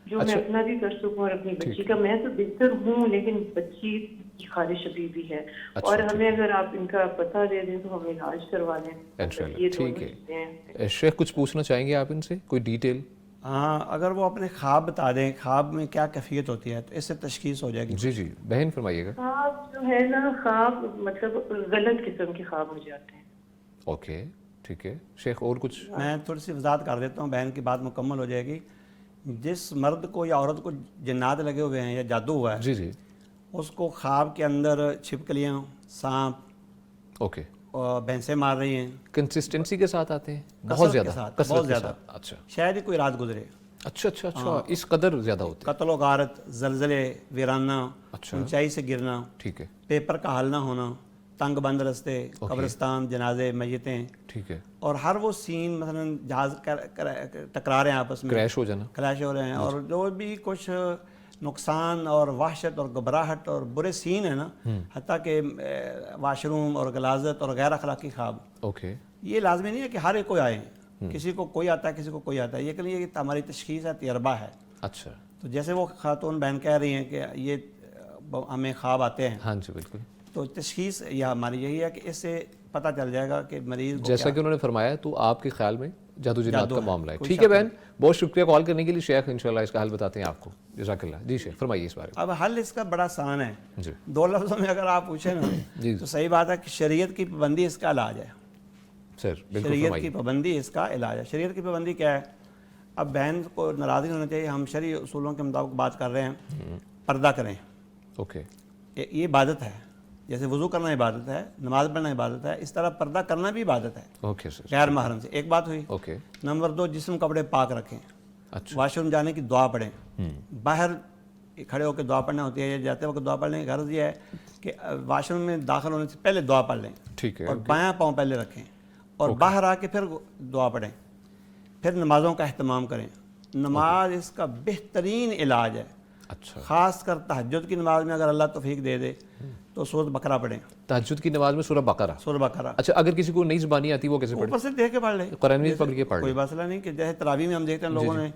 جو میں اپنا بھی کر سکوں اور اپنی بچی کا. میں تو بہتر ہوں لیکن بچی کی خارش ابھی بھی ہے, اور ہمیں اگر آپ ان کا پتہ دے دیں تو ہم علاج کروا لیں. انشاءاللہ ٹھیک ہے. شیخ کچھ پوچھنا چاہیں گے آپ ان سے, کوئی ڈیٹیل؟ ہاں, اگر وہ اپنے خواب بتا دیں خواب میں کیا کیفیت ہوتی ہے تو اس سے تشخیص ہو جائے گی. جی جی بہن فرمائیے گا. خواب جو ہے نا, خواب مطلب غلط قسم کے خواب ہو جاتے ہیں. اوکے ٹھیک ہے. شیخ اور کچھ؟ میں تھوڑی سی وضاحت کر دیتا ہوں, بہن کی بات مکمل ہو جائے گی. جس مرد کو یا عورت کو جنات لگے ہوئے ہیں یا جادو ہوا ہے, جی جی اس کو خواب کے اندر چھپکلیاں, سانپ اوکے اور بھینسیں مار رہی ہیں, کنسسٹنسی کے ساتھ آتے ہیں بہت کثرت زیادہ, کے ساتھ, کثرت بہت کے زیادہ. ساتھ. اچھا شاید ہی کوئی رات گزرے. اچھا اچھا اچھا اس قدر زیادہ ہوتے ہیں. قتل و غارت, زلزلے, ویرانہ, اچھا اونچائی سے گرنا, ٹھیک ہے پیپر کا حل نہ ہونا, تنگ بند رستے, قبرستان, جنازے, میتیں, ٹھیک ہے. اور ہر وہ سین مثلا جہاز ٹکرا رہے ہیں آپس میں, کریش ہو جانا. کلیش ہو رہے ہیں, اور جو بھی کچھ نقصان اور وحشت اور گھبراہٹ اور برے سین ہیں نا, حتیٰ کہ واش روم اور غلاظت اور غیر اخلاقی خواب, اوکے یہ لازمی نہیں ہے کہ ہر ایک کو آئے. کسی کو کوئی آتا ہے, کسی کو کوئی آتا ہے. یہ کہ یہ ہماری تشخیص ہے, تجربہ ہے. اچھا تو جیسے وہ خاتون بہن کہہ رہی ہیں کہ یہ ہمیں خواب آتے ہیں, ہاں جی بالکل. تو تشخیص یہ ہماری یہی ہے کہ اس سے پتہ چل جائے گا کہ مریض کو جیسا کہ انہوں نے فرمایا تو آپ کے خیال میں جادو جنات کا معاملہ ہے. کوئی ٹھیک ہے بہن, بہت شکریہ کال کرنے کے لیے. شیخ انشاءاللہ اس کا حل بتاتے ہیں آپ کو. جزاک اللہ. جی شیخ فرمائیے اس بارے میں. اب حل اس کا بڑا آسان ہے. جی 2 لفظوں میں اگر آپ پوچھیں نا جی تو صحیح بات ہے کہ شریعت کی پابندی اس کا علاج ہے. سر بالکل شریعت فرمائیے. کی پابندی اس کا علاج ہے. شریعت کی پابندی کیا ہے؟ اب بہن کو ناراض نہیں ہونا چاہیے, ہم شرعی اصولوں کے مطابق بات کر رہے ہیں. پردہ کریں, اوکے یہ عبادت ہے. جیسے وضو کرنا عبادت ہے, نماز پڑھنا عبادت ہے, اس طرح پردہ کرنا بھی عبادت ہے اوکے سر. غیر محرم سے. ایک بات ہوئی. اوکے نمبر 2, جسم کپڑے پاک رکھیں. اچھا واش روم جانے کی دعا پڑھیں. باہر کھڑے ہو کے دعا پڑھنا ہوتی ہے, یا جاتے وقت دعا پڑھنے کا غرض یہ ہے کہ واش روم میں داخل ہونے سے پہلے دعا پڑھ لیں, ٹھیک ہے. اور بایاں پاؤں پہلے رکھیں, اور باہر آ کے پھر دعا پڑھیں. پھر نمازوں کا اہتمام کریں. نماز اس کا بہترین علاج ہے. اچھا خاص کر تہجد کی نماز میں اگر اللہ توفیق دے دے تو سورۃ بقرہ پڑھیں. تہجد کی نماز میں سورہ بقرہ. سورۃ بقرہ اچھا اگر کسی کو نئی زبانی آتی وہ کیسے پڑھے؟ اوپر سے دیکھ کے پڑھ لیں, قرآن مجید پکڑ کے پڑھ کوئی لیں. مسئلہ نہیں. کہ جیسے تراویح میں ہم دیکھتے ہیں لوگوں نے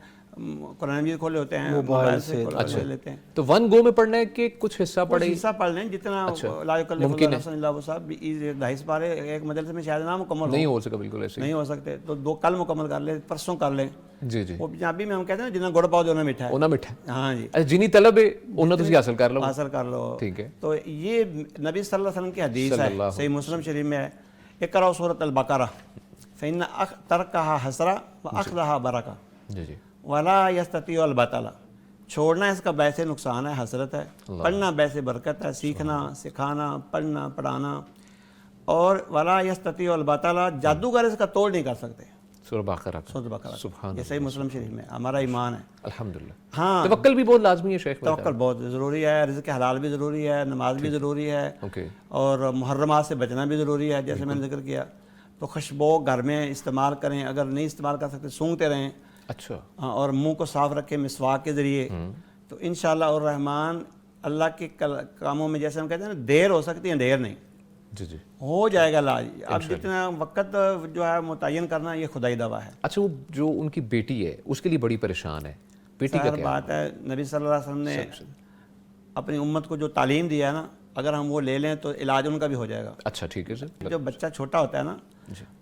قرآن مجید کھولے ہوتے ہیں, موبائل سے کھول لیتے ہیں. تو ون گو میں پڑھنا ہے کہ کچھ حصہ پڑھے؟ حصہ پڑھ لیں جتنا لا یکلف اللہ نفسا الا وسعہا. 2.5 پارے ایک مجلس میں شاید نہ مکمل نہیں ہو سکا بالکل ایسے نہیں ہو سکتے, تو 2 کل مکمل کر لیں, پرسوں کر لیں. جی جی وہ پنجابی میں ہم کہتے ہیں جتنا گڑ پاؤ جو میٹھا ہے. اونا مٹھا. ہاں جی, اچھا جنی طلب ہے انہوں تسی حاصل کر لو. حاصل کر لو. ٹھیک ہے. تو یہ نبی صلی اللہ علیہ وسلم کی حدیث ہے, صحیح مسلم شریف میں ہے, اقرأوا سورۃ البقرہ فإن ترکها حسرۃ وأخذها برکہ جی جی ولا یستطیع البطل. چھوڑنا اس کا بیسے نقصان ہے, حسرت ہے. پڑھنا بیسے برکت ہے. سیکھنا, سکھانا, پڑھنا, پڑھانا. اور ولا یستطیع البطل, جادوگر اس کا توڑ نہیں کر سکتے. سورہ بقرہ. سورۃ بقرہ سبحان یہ صحیح مسلم شریف میں ہمارا ایمان ہے. الحمدللہ. ہاں توکل بھی بہت لازمی ہے شیخ. توکل بہت ضروری ہے. رزق حلال بھی ضروری ہے, نماز بھی ضروری ہے, اوکے اور محرمات سے بچنا بھی ضروری ہے جیسے میں نے ذکر کیا. تو خوشبو گھر میں استعمال کریں, اگر نہیں استعمال کر سکتے سونگتے رہیں. اچھا اور منہ کو صاف رکھیں مسواک کے ذریعے. تو انشاءاللہ الرحمن اللہ کے کاموں میں جیسے ہم کہتے ہیں نا, دیر ہو سکتی ہے, دیر نہیں, جی جی ہو جائے گا علاج. اب جتنا وقت جو ہے متعین کرنا یہ خدائی دوا ہے. اچھا وہ جو ان کی بیٹی ہے اس کے لیے بڑی پریشان ہے, بیٹی کا ظاہر کیا؟ بات ہے نبی صلی اللہ علیہ وسلم نے اپنی امت کو جو تعلیم دیا ہے نا, اگر ہم وہ لے لیں تو علاج ان کا بھی ہو جائے گا. اچھا ٹھیک ہے سر. جو بچہ چھوٹا ہوتا ہے نا,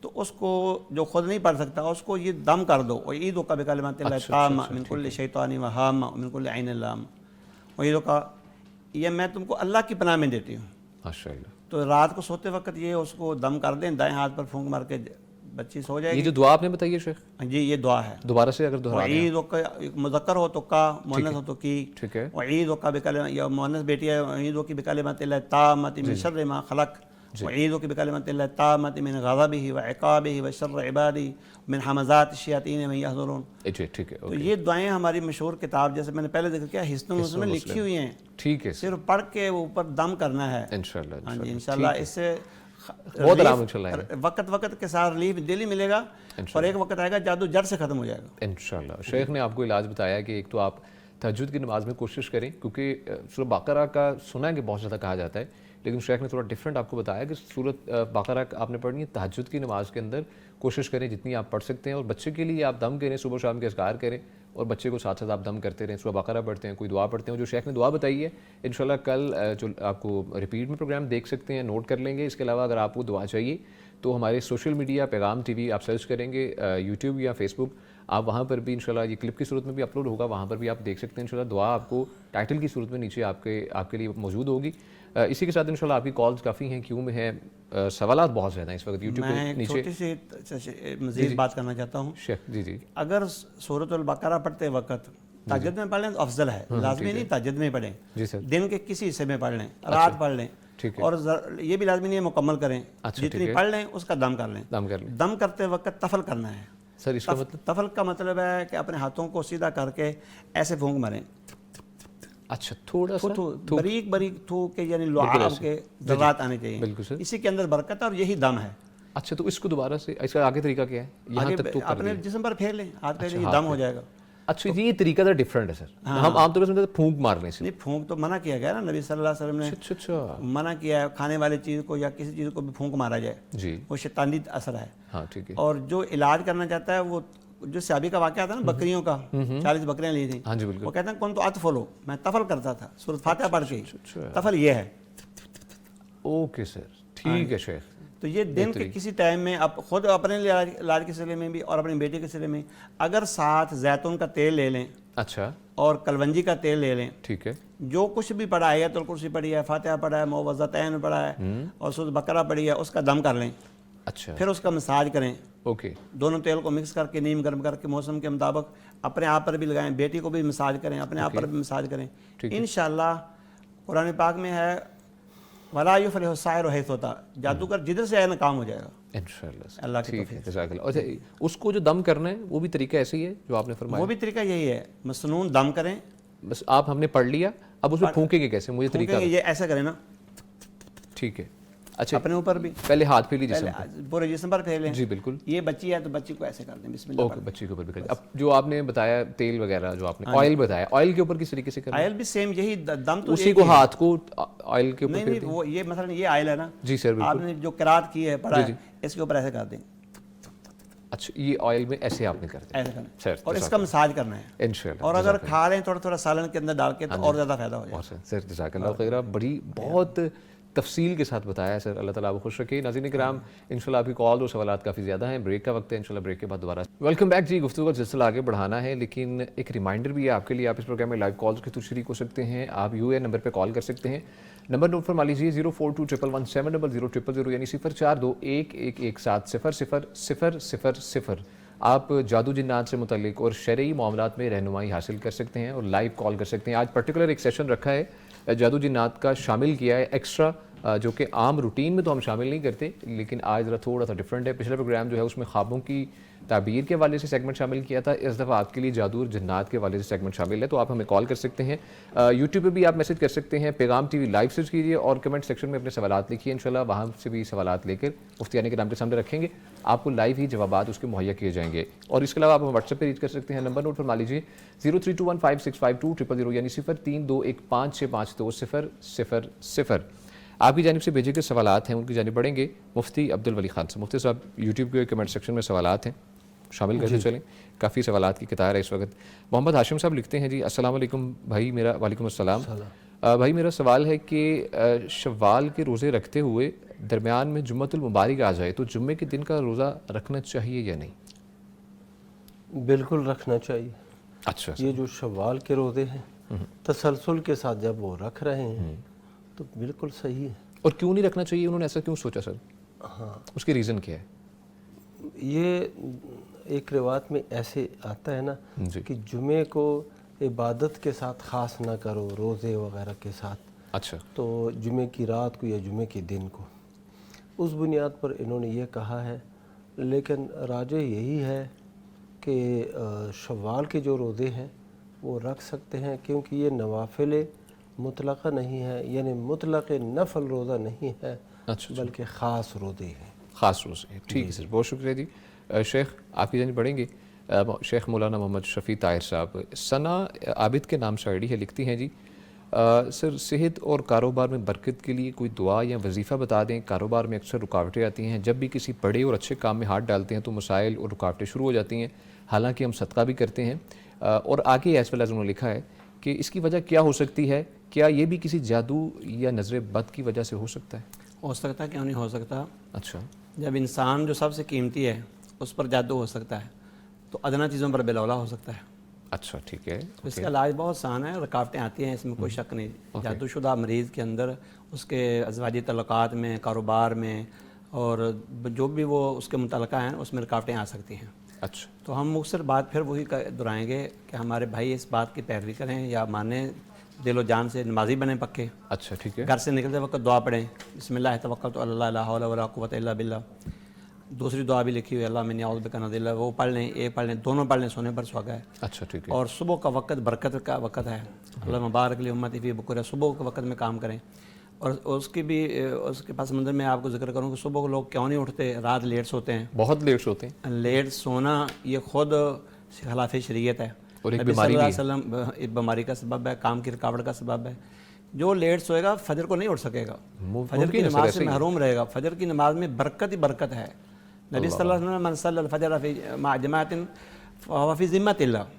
تو اس کو جو خود نہیں پڑھ سکتا اس کو یہ دم کر دو, وعیدو کا بکلمات اللہ التامہ من کل شیطان وہامہ من کل عین لامہ, وعیدو کا یہ میں تم کو اللہ کی پناہ میں دیتی ہوں. ماشاء اللہ. تو رات کو سوتے وقت یہ اس کو دم کر دیں, دائیں ہاتھ پر پھونک مار کے بچی سو جائے یہ گی. جو دعا آپ نے بتائی ہے شیخ, جی یہ دعا ہے. دوبارہ سے اگر دہرا دیں. وعید مذکر ہو تو کا, مؤنث ہو تو کی. ٹھیک ہے, وعید کا بکلمہ, یا مؤنث بیٹی ہے, وعید کی بکلمۃ اللہ التامۃ من شر ما خلق. وعید کی بکلمۃ اللہ التامۃ من غضبہ وعقابہ وشر عبادہ من حمزات الشیاطین من یحضرون. ٹھیک ہے, تو یہ دعائیں ہماری مشہور کتاب, جیسے میں نے پہلے ذکر کیا, حصن مسلم میں لکھی ہوئی ہیں. ٹھیک ہے, صرف پڑھ کے اوپر دم کرنا ہے انشاءاللہ. ہاں جی انشاءاللہ. اس سے بہت آرام انشاءاللہ ہے. وقت کے ساتھ ریلیف دلی ملے گا, اور ایک وقت آئے گا جادو جڑ سے ختم ہو جائے گا انشاءاللہ. شیخ نے آپ کو علاج بتایا کہ ایک تو آپ تہجد کی نماز میں کوشش کریں, کیونکہ سورہ بقرہ کا سنا ہے کہ بہت زیادہ کہا جاتا ہے, لیکن شیخ نے تھوڑا ڈیفرنٹ آپ کو بتایا کہ سورۃ بقرہ آپ نے پڑھنی ہے تہجد کی نماز کے اندر. کوشش کریں جتنی آپ پڑھ سکتے ہیں, اور بچے کے لیے آپ دم کریں, صبح شام کے اذکار کریں, اور بچے کو ساتھ ساتھ آپ دم کرتے رہیں, سورہ بقرہ پڑھتے ہیں, کوئی دعا پڑھتے ہیں. جو شیخ نے دعا بتائی ہے انشاءاللہ کل جو آپ کو ریپیٹ میں پروگرام دیکھ سکتے ہیں, نوٹ کر لیں گے. اس کے علاوہ اگر آپ کو دعا چاہیے تو ہمارے سوشل میڈیا پیغام ٹی وی آپ سرچ کریں گے, یوٹیوب یا فیس بک, آپ وہاں پر بھی انشاءاللہ یہ کلپ کی صورت میں بھی اپلوڈ ہوگا, وہاں پر بھی آپ دیکھ سکتے ہیں. انشاءاللہ دعا آپ کو ٹائٹل کی صورت میں نیچے آپ کے لیے موجود ہوگی. اسی کے ساتھ انشاءاللہ آپ کی کالز کافی ہیں, کیوں میں ہے, سوالات بہت زیادہ ہیں اس وقت یوٹیوب میں پہ ایک نیچے. چھوٹی سی مزید بات کرنا چاہتا ہوں. شیخ جی اگر سورۃ البقرہ پڑھتے وقت تہجد میں پڑھ لیں تو افضل ہے, لازمی نہیں تہجد میں پڑھیں, جی سر, دن کے کسی حصے میں پڑھ لیں, رات پڑھ لیں, اور یہ بھی لازمی نہیں ہے مکمل کریں, جتنی پڑھ لیں اس کا دم کر لیں. دم کرتے وقت تفل کرنا ہے. سر اس کا مطلب, تفل کا مطلب ہے کہ اپنے ہاتھوں کو سیدھا کر کے ایسے پھونک ماریں. اچھا, تھوڑا سا باریک باریک تھوک کے, یعنی لعاب کے ذرات آنے چاہیے. بالکل سر, اسی کے اندر برکت ہے اور یہی دم ہے. اچھا, تو اس کو دوبارہ سے, اس کا آگے طریقہ کیا ہے, یہاں تک تو اپنے جسم پر پھیر لیں, ہاتھ پھیر لیں, یہ دم ہو جائے گا. اچھا, یہ طریقہ تو ڈفرینٹ ہے سر. ہم عام طور پر سمجھتے ہیں پھونک مارنے سے. نہیں, پھونک تو منع کیا گیا نا, نبی صلی اللہ علیہ وسلم نے اچھا منع کیا ہے کھانے والی چیز کو یا کسی چیز کو بھی پھونک مارا جائے, جی وہ شیطانی اثر ہے. ہاں ٹھیک ہے. اور جو علاج کرنا چاہتا ہے, وہ جو صحابی کا واقعہ تھا نا بکریوں کا, 40 بکریاں لی تھیں, ہاں جی بالکل, وہ کہتے ہیں کون تو اطفلو, میں تفل کرتا تھا سورۃ فاتحہ پڑھ کے. تفل یہ ہے. اوکے سر, ٹھیک ہے شیخ. تو یہ دن کے کسی ٹائم میں آپ خود اپنے لیے علاج کے سلسلے میں بھی اور اپنی بیٹی کے سلسلے میں اگر ساتھ زیتون کا تیل لے لیں, اچھا, اور کلونجی کا تیل لے لیں, ٹھیک ہے, جو کچھ بھی پڑھا ہے, آیت الکرسی پڑھی ہے, فاتحہ پڑھا ہے, معوذتین پڑھا ہے, اور سورۃ بقرہ پڑھی ہے, اس کا دم کر لیں. اچھا, پھر اس کا مساج کریں. اوکے, دونوں تیل کو مکس کر کے نیم گرم کر کے موسم کے مطابق اپنے آپ پر بھی لگائیں, بیٹی کو بھی مساج کریں, اپنے آپ پر بھی مساج کریں. انشاءاللہ قرآن پاک میں ہے وَلَا يُفْلِحُ السَّاحِرُ حَيْثُ أَتَىٰ, جادوگر جدھر سے آئے نا کام ہو جائے گا انشاءاللہ. اللہ کی ٹھیک ہے, جزاک اللہ. اچھا, اس کو جو دم کرنا ہے وہ بھی طریقہ ایسے ہی ہے جو آپ نے فرمایا؟ وہ بھی طریقہ یہی ہے, مسنون دم کریں. بس آپ ہم نے پڑھ لیا, اب اس میں پھونکیں گے کیسے, مجھے طریقہ. یہ ایسا کریں نا, ٹھیک ہے. اچھا, اپنے اوپر بھی پہلے ہاتھ پھیر لیجیے, پورے جسم پر پھیر لیں. جی بالکل. یہ بچی ہے تو بچی کو ایسے کر دیں, بسم اللہ. اوکے, بچی کے اوپر بھی کر دیں. اب جو آپ نے بتایا تیل وغیرہ, جو آپ نے آئل بتایا, آئل کے اوپر کس طریقے سے کرنا ہے؟ آئل بھی سیم یہی دم, تو اسی کو ہاتھ کو آئل کے اوپر. نہیں, وہ یہ مثلا یہ آئل ہے نا, جی سر بالکل, آپ نے جو قرات کی ہے پڑھا ہے, اس کے اوپر ایسے کر دیں. اچھا, یہ آئل میں ایسے آپ نے کر دیں, ایسے کرنا, اور اس کا مساج کرنا ہے انشاءاللہ. اور اگر کھا لیں تھوڑا تھوڑا سالن کے اندر ڈال کے تو اور زیادہ فائدہ ہو جائے گا. سر جزاک اللہ خیرہ, بڑی بہت تفصیل کے ساتھ بتایا ہے سر, اللہ تعالیٰ آپ کو خوش رکھے. ناظرین کرام, انشاءاللہ آپ کی کال اور سوالات کافی زیادہ ہیں, بریک کا وقت ہے, انشاءاللہ بریک کے بعد دوبارہ ویلکم بیک. جی, گفتگو کا سلسلہ آگے بڑھانا ہے, لیکن ایک ریمائنڈر بھی ہے آپ کے لیے, آپ اس پروگرام میں لائیو کالز کے تھرو شریک ہو سکتے ہیں. آپ یو اے نمبر پہ کال کر سکتے ہیں, نمبر نوٹ فرما لیجیے 0421170000, یعنی 042111700000. آپ جادو جنات سے متعلق اور شرعی معاملات میں رہنمائی حاصل کر سکتے ہیں اور لائیو کال کر سکتے ہیں. آج پرٹیکولر ایک سیشن رکھا ہے جادو جنات کا, شامل کیا ہے ایکسٹرا, جو کہ عام روٹین میں تو ہم شامل نہیں کرتے, لیکن آج ذرا تھوڑا سا ڈفرینٹ ہے. پچھلا پروگرام جو ہے اس میں خوابوں کی تعبیر کے حوالے سے سیگمنٹ شامل کیا تھا, اس دفعہ آپ کے لیے جادو اور جنات کے حوالے سے سیگمنٹ شامل ہے. تو آپ ہمیں کال کر سکتے ہیں, یوٹیوب پہ بھی آپ میسج کر سکتے ہیں, پیغام ٹی وی لائیو سرچ کیجیے اور کمنٹ سیکشن میں اپنے سوالات لکھیے. انشاءاللہ وہاں سے بھی سوالات لے کر مفتیان کرام کے سامنے رکھیں گے, آپ کو لائیو ہی جوابات اس کے مہیا کیے جائیں گے. اور اس کے علاوہ آپ ہمیں واٹس ایپ پہ ریچ کر سکتے ہیں, نمبر نوٹ فرما لیجیے 0321565200, یعنی 0321522000. آپ کی جانب سے بھیجے گئے سوالات ہیں, ان کی جانب بڑھیں گے مفتی عبد الولی خان سے. مفتی صاحب, یوٹیوب کے کمنٹ سیکشن میں سوالات ہیں, شامل کرتے چلیں, کافی سوالات کی قطار ہے اس وقت. محمد ہاشم صاحب لکھتے ہیں, جی السلام علیکم بھائی میرا. وعلیکم السلام بھائی, میرا سوال ہے کہ شوال کے روزے رکھتے ہوئے درمیان میں جمعۃ المبارک آ جائے تو جمعے کے دن کا روزہ رکھنا چاہیے یا نہیں؟ بالکل رکھنا چاہیے. اچھا, یہ جو شوال کے روزے ہیں تسلسل کے ساتھ جب وہ رکھ رہے ہیں تو بالکل صحیح ہے. اور کیوں نہیں رکھنا چاہیے, انہوں نے ایسا کیوں سوچا سر؟ ہاں, اس کی ریزن کیا ہے؟ یہ ایک روایت میں ایسے آتا ہے نا جی کہ جمعے کو عبادت کے ساتھ خاص نہ کرو، روزے وغیرہ کے ساتھ، اچھا تو جمعے کی رات کو یا جمعے کے دن کو، اس بنیاد پر انہوں نے یہ کہا ہے۔ لیکن راجح یہی ہے کہ شوال کے جو روزے ہیں وہ رکھ سکتے ہیں، کیونکہ یہ نوافل مطلقہ نہیں ہے، یعنی مطلق نفل روزہ نہیں ہے، اچھا بلکہ خاص روزے ہیں۔ خاص روزے ہیں، ٹھیک ہے سر، بہت شکریہ جی۔ شیخ آپ کی جانب بڑھیں گے، شیخ مولانا محمد شفیع طاہر صاحب، ثنا عابد کے نام سے آئی ڈی ہے، لکھتی ہیں جی سر صحت اور کاروبار میں برکت کے لیے کوئی دعا یا وظیفہ بتا دیں، کاروبار میں اکثر رکاوٹیں آتی ہیں، جب بھی کسی بڑے اور اچھے کام میں ہاتھ ڈالتے ہیں تو مسائل اور رکاوٹیں شروع ہو جاتی ہیں، حالانکہ ہم صدقہ بھی کرتے ہیں، اور آگے ایز ویل ایز انہوں نے لکھا ہے کہ اس کی وجہ کیا ہو سکتی ہے، کیا یہ بھی کسی جادو یا نظر بد کی وجہ سے ہو سکتا ہے؟ ہو سکتا ہے، کیوں نہیں ہو سکتا؟ اچھا جب انسان جو سب سے قیمتی ہے اس پر جادو ہو سکتا ہے تو ادنا چیزوں پر بلولا ہو سکتا ہے۔ اچھا ٹھیک ہے، اس کا علاج بہت آسان ہے، رکاوٹیں آتی ہیں، اس میں کوئی شک نہیں۔ جادو شدہ مریض کے اندر اس کے ازواجی تعلقات میں، کاروبار میں، اور جو بھی وہ اس کے متعلقہ ہیں اس میں رکاوٹیں آ سکتی ہیں۔ اچھا تو ہم مختصر بات پھر وہی دہرائیں گے کہ ہمارے بھائی اس بات کی پیروی کریں یا مانیں، دل و جان سے نمازی بنیں پکے، اچھا ٹھیک ہے، گھر سے نکلتے وقت دعا پڑھیں، بسم اللہ توکلت علی اللہ لا حول ولا قوت الا باللہ۔ دوسری دعا بھی لکھی ہوئی ہے، اللہ من اعوذ بک من الذل، وہ پڑھ لیں، ایک پڑھ لیں، دونوں پڑھ لیں، سونے پر سہاگا ہے۔ اچھا ٹھیک ہے، اور صبح کا وقت برکت کا وقت ہے، اللہ مبارک لی امتی فی بکر، صبح کے وقت میں کام کریں۔ اور اس کی بھی اس کے پس منظر میں آپ کو ذکر کروں کہ صبح کو لوگ کیوں نہیں اٹھتے، رات لیٹ سوتے ہیں۔ بہت لیٹ سوتے ہیں، لیٹ سونا یہ خود خلاف شریعت ہے، اور ایک نبی صلی بیماری اللہ بھی علیہ وسلم ایک بیماری کا سبب ہے، کام کی رکاوٹ کا سبب ہے۔ جو لیٹ سوئے گا فجر کو نہیں اٹھ سکے گا، فجر کی نماز سے محروم رہے گا۔ فجر کی نماز میں برکت ہی برکت ہے۔ نبی صلی اللہ علیہ وسلم من صلی الفجر فی مع جماعت فهو فی ذمۃ اللہ،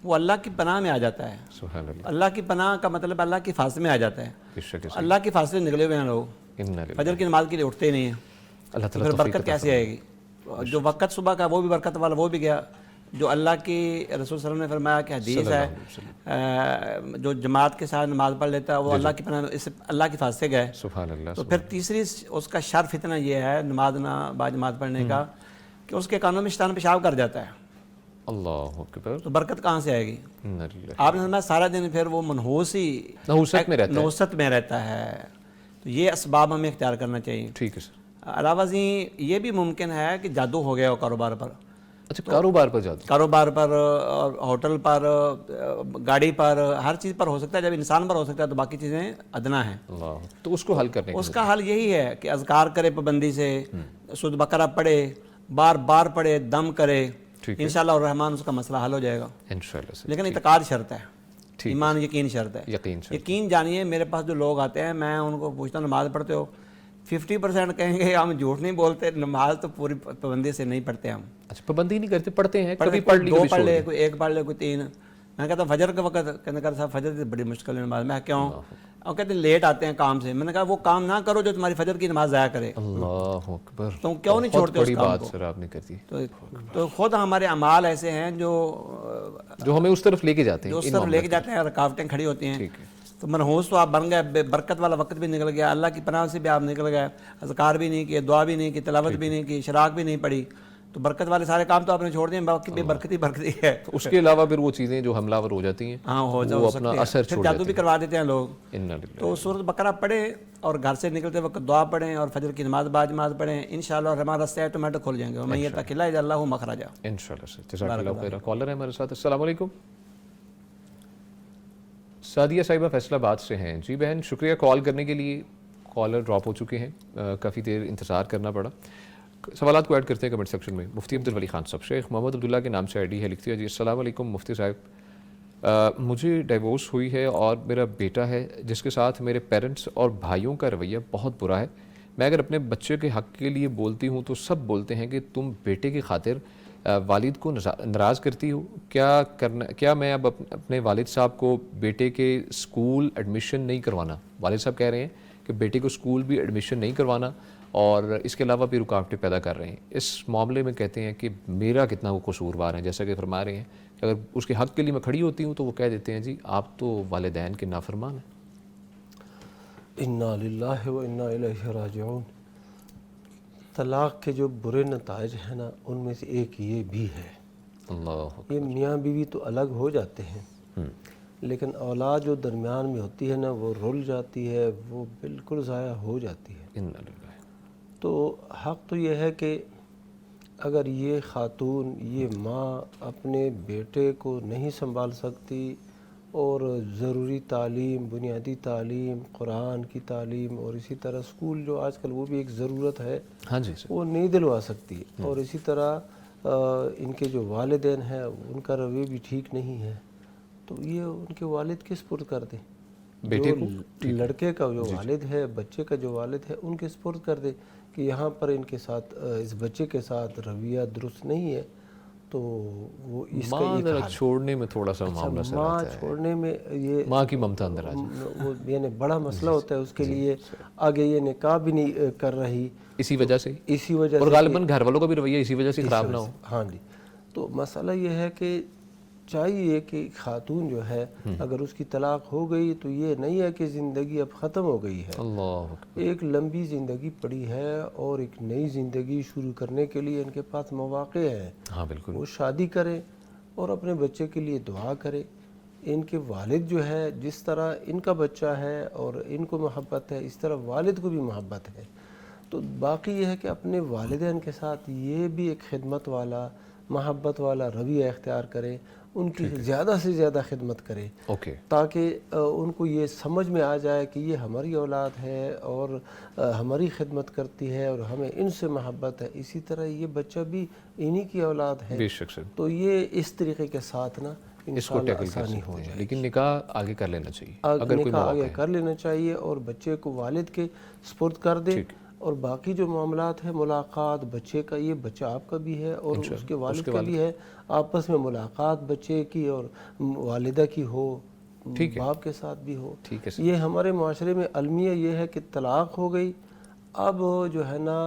وہ اللہ کی پناہ میں آ جاتا ہے۔ سبحان اللہ، اللہ کی پناہ کا مطلب اللہ کی فاصلے میں آ جاتا ہے۔ بے شک ہے، اللہ کی فاصلے نکلے ہوئے ہیں لوگ، فجر کی نماز کے لیے اٹھتے ہی نہیں ہیں، اللہ پھر تعالیٰ برکت کیسے آئے گی؟ جو وقت صبح کا وہ بھی برکت والا وہ بھی گیا، جو اللہ کی رسول صلی اللہ علیہ وسلم نے فرمایا کہ حدیث ہے جو جماعت کے ساتھ نماز پڑھ لیتا ہے وہ اللہ کی پناہ، اس سے اللہ کی فاصلے سے گئے۔ سبحان اللہ، تو پھر تیسری اس کا شرف اتنا یہ ہے نماز نہ با جماعت پڑھنے کا کہ اس کے کانوں میں شیطان پیشاب کر جاتا ہے، اللہ اکبر، تو برکت کہاں سے آئے گی؟ انا للہ، آپ نے فرمایا سارا دن پھر وہ منحوس ہی نحوست میں رہتا ہے۔ تو یہ اسباب ہمیں اختیار کرنا چاہیے۔ ٹھیک ہے سر۔ علاوہ ازیں یہ بھی ممکن ہے کہ جادو ہو گیا ہو کاروبار پر، اچھا کاروبار پر جادو، کاروبار پر، ہوٹل پر، گاڑی پر، ہر چیز پر ہو سکتا ہے۔ جب انسان پر ہو سکتا ہے تو باقی چیزیں ادنا ہیں۔ اللہ، تو اس کو حل کرنے اس کا حل یہی ہے کہ اذکار کرے پابندی سے، سورۃ بقرہ پڑھے، بار بار پڑھے، دم کرے، انشاءاللہ الرحمن اس کا مسئلہ حل ہو جائے گا۔ انشاءاللہ سر، لیکن اعتقاد شرط ہے، ایمان یقین شرط ہے۔ یقین جانیے میرے پاس جو لوگ آتے ہیں میں ان کو پوچھتا ہوں نماز پڑھتے ہو، 50% کہیں گے ہم جھوٹ نہیں بولتے، نماز تو پوری پابندی سے نہیں پڑھتے ہم۔ اچھا پابندی نہیں کرتے، پڑھتے ہیں، کبھی کوئی پڑھ لی، دو کبھی پڑھ چھوڑ لے، لی۔ کوئی ایک پڑھ لے، کوئی تین۔ میں کہتا ہوں فجر کے وقت، کہنے کا صاحب فجر سے بڑی مشکل ہے نماز۔ میں کیوں؟ اور کہتے ہیں لیٹ آتے ہیں کام سے۔ میں نے کہا وہ کام نہ کرو جو تمہاری فجر کی نماز ضائع کرے، اللہ اکبر، تم کیوں نہیں چھوڑتے اس بڑی کام بات کو؟ سر آپ نے کر دی، تو خود ہمارے اعمال ایسے ہیں جو ہمیں اس طرف لے کے جاتے ہیں، اس طرف لے کے جاتے ہیں، رکاوٹیں کھڑی ہوتی ہیں۔ ٹھیک ہے، تو منحوس تو آپ بن گئے، برکت والا وقت بھی نکل گیا، اللہ کی پناہ سے بھی آپ نکل گئے، اذکار بھی نہیں کیے، دعا بھی نہیں کی، تلاوت بھی نہیں کی، شراک بھی نہیں پڑھی، تو برکت والے سارے کام تو آپ نے چھوڑ دیے، باقی بے برکتی برکتی ہے۔ اس کے علاوہ پھر وہ چیزیں جو حملہ ور ہو جاتی ہیں، ہاں ہو وہ اپنا اثر پھر چھوڑ جادو جاتی بھی کروا دیتے ہیں لوگ۔ ہیں۔ انا للہ، تو سورۃ بقرہ پڑھیں اور گھر سے نکلتے وقت دعا پڑھیں اور فجر کی نماز با جماعت پڑھیں، انشاءاللہ ہمارا راستے آٹومیٹک کھل جائیں گے۔ ومن یتق اللہ یجعل لہ مخرجا۔ انشاءاللہ سر، جزاک اللہ خیر۔ کالر ہے ہمارے ساتھ، السلام علیکم۔ سعدیہ صاحبہ فیصل آباد سے ہیں جی بہن، شکریہ کال کرنے کے لیے، کالر ڈراپ ہو چکے ہیں، کافی دیر انتظار کرنا پڑا۔ سوالات کو ایڈ کرتے ہیں کمنٹ سیکشن میں۔ مفتی عبدالولی خان صاحب، شیخ محمد عبداللہ کے نام سے آئی ڈی ہے، لکھتی ہے جی السلام علیکم مفتی صاحب، مجھے ڈیورس ہوئی ہے اور میرا بیٹا ہے جس کے ساتھ میرے پیرنٹس اور بھائیوں کا رویہ بہت برا ہے۔ میں اگر اپنے بچے کے حق کے لیے بولتی ہوں تو سب بولتے ہیں کہ تم بیٹے کی خاطر والد کو ناراض کرتی ہو، کیا میں اب اپنے والد صاحب کو بیٹے کے اسکول ایڈمیشن نہیں کروانا؟ والد صاحب کہہ رہے ہیں کہ بیٹے کو اسکول بھی ایڈمیشن نہیں کروانا اور اس کے علاوہ بھی رکاوٹیں پیدا کر رہے ہیں۔ اس معاملے میں کہتے ہیں کہ میرا کتنا وہ قصوروار ہے، جیسا کہ فرما رہے ہیں کہ اگر اس کے حق کے لیے میں کھڑی ہوتی ہوں تو وہ کہہ دیتے ہیں جی آپ تو والدین کے نافرمان ہیں۔ انا للہ و انا الیہ راجعون۔ طلاق کے جو برے نتائج ہیں نا ان میں سے ایک یہ بھی ہے. اللہ یہ میاں بیوی تو الگ ہو جاتے ہیں لیکن اولاد جو درمیان میں ہوتی ہے نا وہ رل جاتی ہے, وہ بالکل ضائع ہو جاتی ہے. انا للہ. تو حق تو یہ ہے کہ اگر یہ خاتون, یہ ماں اپنے بیٹے کو نہیں سنبھال سکتی اور ضروری تعلیم, بنیادی تعلیم, قرآن کی تعلیم اور اسی طرح اسکول جو آج کل وہ بھی ایک ضرورت ہے, ہاں جی سر. وہ نہیں دلوا سکتی, اور اسی طرح ان کے جو والدین ہیں ان کا رویہ بھی ٹھیک نہیں ہے, تو یہ ان کے والد کے سپرد کر دیں. بیٹے کو لڑکے کا جو والد ہے, بچے کا جو والد ہے, ان کے سپرد کر دے کہ یہاں پر ان کے ساتھ, اس بچے کے ساتھ رویہ درست نہیں ہے, تو وہ اس کا ماں ایک ذرا حل. چھوڑنے میں تھوڑا سا معاملہ سر ماں آتا ہے, چھوڑنے میں یہ ماں کی ممتا اندر آ جائے, وہ یعنی بڑا مسئلہ ہوتا ہے اس کے لیے. آگے یہ نکاح بھی نہیں کر رہی اسی وجہ سے, اسی وجہ اور سے غالباً گھر والوں کا بھی رویہ اسی وجہ سے خراب نہ ہو. ہاں جی. تو مسئلہ یہ ہے کہ چاہیے کہ خاتون جو ہے اگر اس کی طلاق ہو گئی تو یہ نہیں ہے کہ زندگی اب ختم ہو گئی ہے. اللہ ایک لمبی زندگی پڑی ہے اور ایک نئی زندگی شروع کرنے کے لیے ان کے پاس مواقع ہیں. ہاں بالکل. وہ شادی کریں اور اپنے بچے کے لیے دعا کرے. ان کے والد جو ہے, جس طرح ان کا بچہ ہے اور ان کو محبت ہے, اس طرح والد کو بھی محبت ہے. تو باقی یہ ہے کہ اپنے والدین کے ساتھ یہ بھی ایک خدمت والا, محبت والا رویہ اختیار کرے, ان کی زیادہ سے زیادہ خدمت کرے, اوکے. تاکہ ان کو یہ سمجھ میں آ جائے کہ یہ ہماری اولاد ہے اور ہماری خدمت کرتی ہے اور ہمیں ان سے محبت ہے, اسی طرح یہ بچہ بھی انہی کی اولاد ہے. بے شک سر. تو یہ اس طریقے کے ساتھ نا اس کو انشاءاللہ ٹیکل کر آسانی سکتے ہو ہیں, جائے. لیکن نکاح آگے کر لینا چاہیے اگر کوئی نکاح موقع آگے ہے. کر لینا چاہیے اور بچے کو والد کے سپرد کر دے, اور باقی جو معاملات ہیں, ملاقات بچے کا, یہ بچہ آپ کا بھی ہے اور اس کے والد کا بھی ہے, آپس میں ملاقات بچے کی اور والدہ کی ہو, باپ کے ساتھ بھی ہو. یہ ہمارے معاشرے میں المیہ یہ ہے کہ طلاق ہو گئی, اب جو ہے نا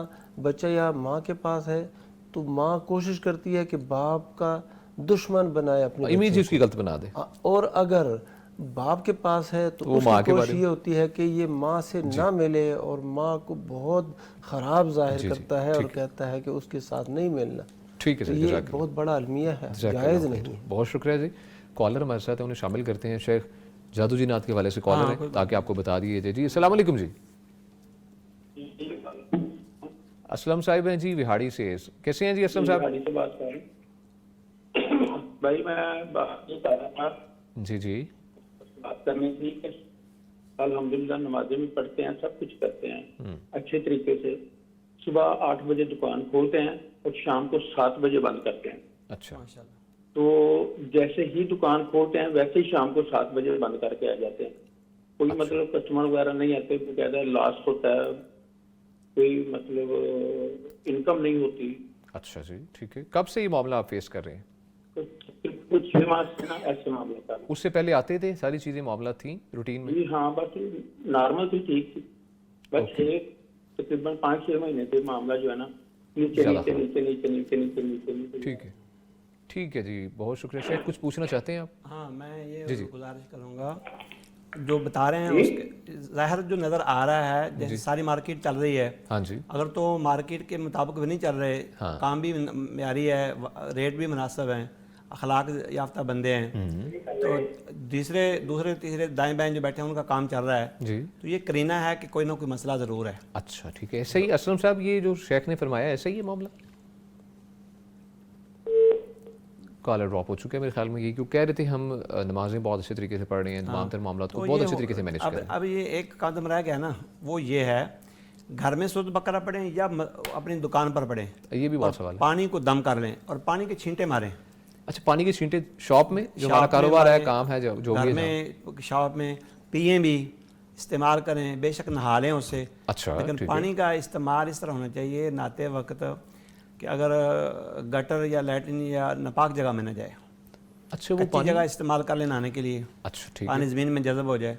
بچہ یا ماں کے پاس ہے تو ماں کوشش کرتی ہے کہ باپ کا دشمن بنائے اپنے امیج اس کی غلط بنا دے, اور اگر باپ کے پاس ہے تو اس کی کوشش یہ ہوتی ہے کہ یہ ماں سے نہ ملے اور ماں کو بہت خراب ظاہر کرتا ہے اور کہتا ہے کہ اس کے ساتھ نہیں ملنا. ٹھیک ہے سر. یہ بہت بڑا المیہ ہے, جائز نہیں ہے. بہت شکریہ جی. کالر ہمارے ساتھ ہیں, انہیں شامل کرتے ہیں. شیخ جادو جی نات کے حوالے سے کالر ہے تاکہ آپ کو بتا دیے جائے. جی السلام علیکم. جی اسلم صاحب ہیں جی وہاڑی سے, کیسے ہیں جی اسلم صاحب؟ بھائی میں بات یہ کر رہا تھا, جی جی بات کرنی تھی کہ الحمدللہ نمازیں بھی پڑھتے ہیں, سب کچھ کرتے ہیں اچھے طریقے سے. صبح 8 بجے دکان کھولتے ہیں اور شام کو 7 بجے بند کرتے ہیں. اچھا. تو جیسے ہی دکان کھولتے ہیں ویسے ہی شام کو 7 بجے بند کر کے آ جاتے ہیں. کوئی مطلب کسٹمر وغیرہ نہیں آتے, باقاعدہ لاس ہوتا ہے, کوئی مطلب انکم نہیں ہوتی. اچھا جی ٹھیک ہے. کب سے یہ معاملہ آپ فیس کر رہے ہیں؟ کچھ 6 ماہ سے نا ایسے معاملہ تھا. اس سے پہلے آتے تھے ساری چیزیں معاملات تھیں روٹین میں؟ جی ہاں, بس نارمل تھی, ٹھیک تھی. بس تقریباً 5-6 مہینے سے معاملہ جو ہے نا نیچے نیچے نیچے نیچے نیچے نیچے نیچے نیچے. ٹھیک ہے ٹھیک ہے جی, بہت شکریہ. شیخ کچھ پوچھنا چاہتے ہیں آپ؟ ہاں میں یہ گزارش کروں گا, جو بتا رہے ہیں اس کے ظاہر جو نظر آ رہا ہے, جیسے ساری مارکیٹ چل رہی ہے, ہاں جی, اگر تو مارکیٹ کے مطابق بھی نہیں چل رہے, کام بھی معیاری ہے, ریٹ بھی مناسب ہیں, اخلاق یافتہ بندے ہیں, تو دوسرے تیسرے دائیں بائیں جو بیٹھے ہیں ان کا کام چل رہا ہے جی, تو یہ کرینہ ہے کہ کوئی نہ کوئی مسئلہ ضرور ہے. اچھا ٹھیک ہے. ایسا ہی اسلم صاحب یہ جو شیخ نے فرمایا ایسا ہی ہے معاملہ؟ کالر ڈراپ ہو چکا ہے میرے خیال میں, یہ کیوں کہہ رہے تھے ہم نمازیں بہت اچھے طریقے سے پڑھ رہے ہیں, تمام تر معاملات کو بہت اچھے طریقے سے مینیج کر رہے ہیں. اب یہ ایک قدم رہ گیا نا, وہ یہ ہے گھر میں سود بکرا پڑھیں یا اپنی دکان پر پڑھیں, یہ بھی بہت سوال ہے. پانی کو دم کر لیں اور پانی کے چھینٹے ماریں. اچھا, پانی کی چھینٹے شاپ میں جو ہمارا کاروبار ہے, کام ہے, جو بھی گھر میں شاپ میں پئیں بھی, استعمال کریں, بے شک نہا لیں اس سے. اچھا, لیکن پانی کا استعمال اس طرح ہونا چاہیے نہاتے وقت کہ اگر گٹر یا لیٹرن یا ناپاک جگہ میں نہ جائے. اچھا, وہ پانی جگہ استعمال کر لیں نہانے کے لیے. اچھا ٹھیک, پانی زمین میں جذب ہو جائے,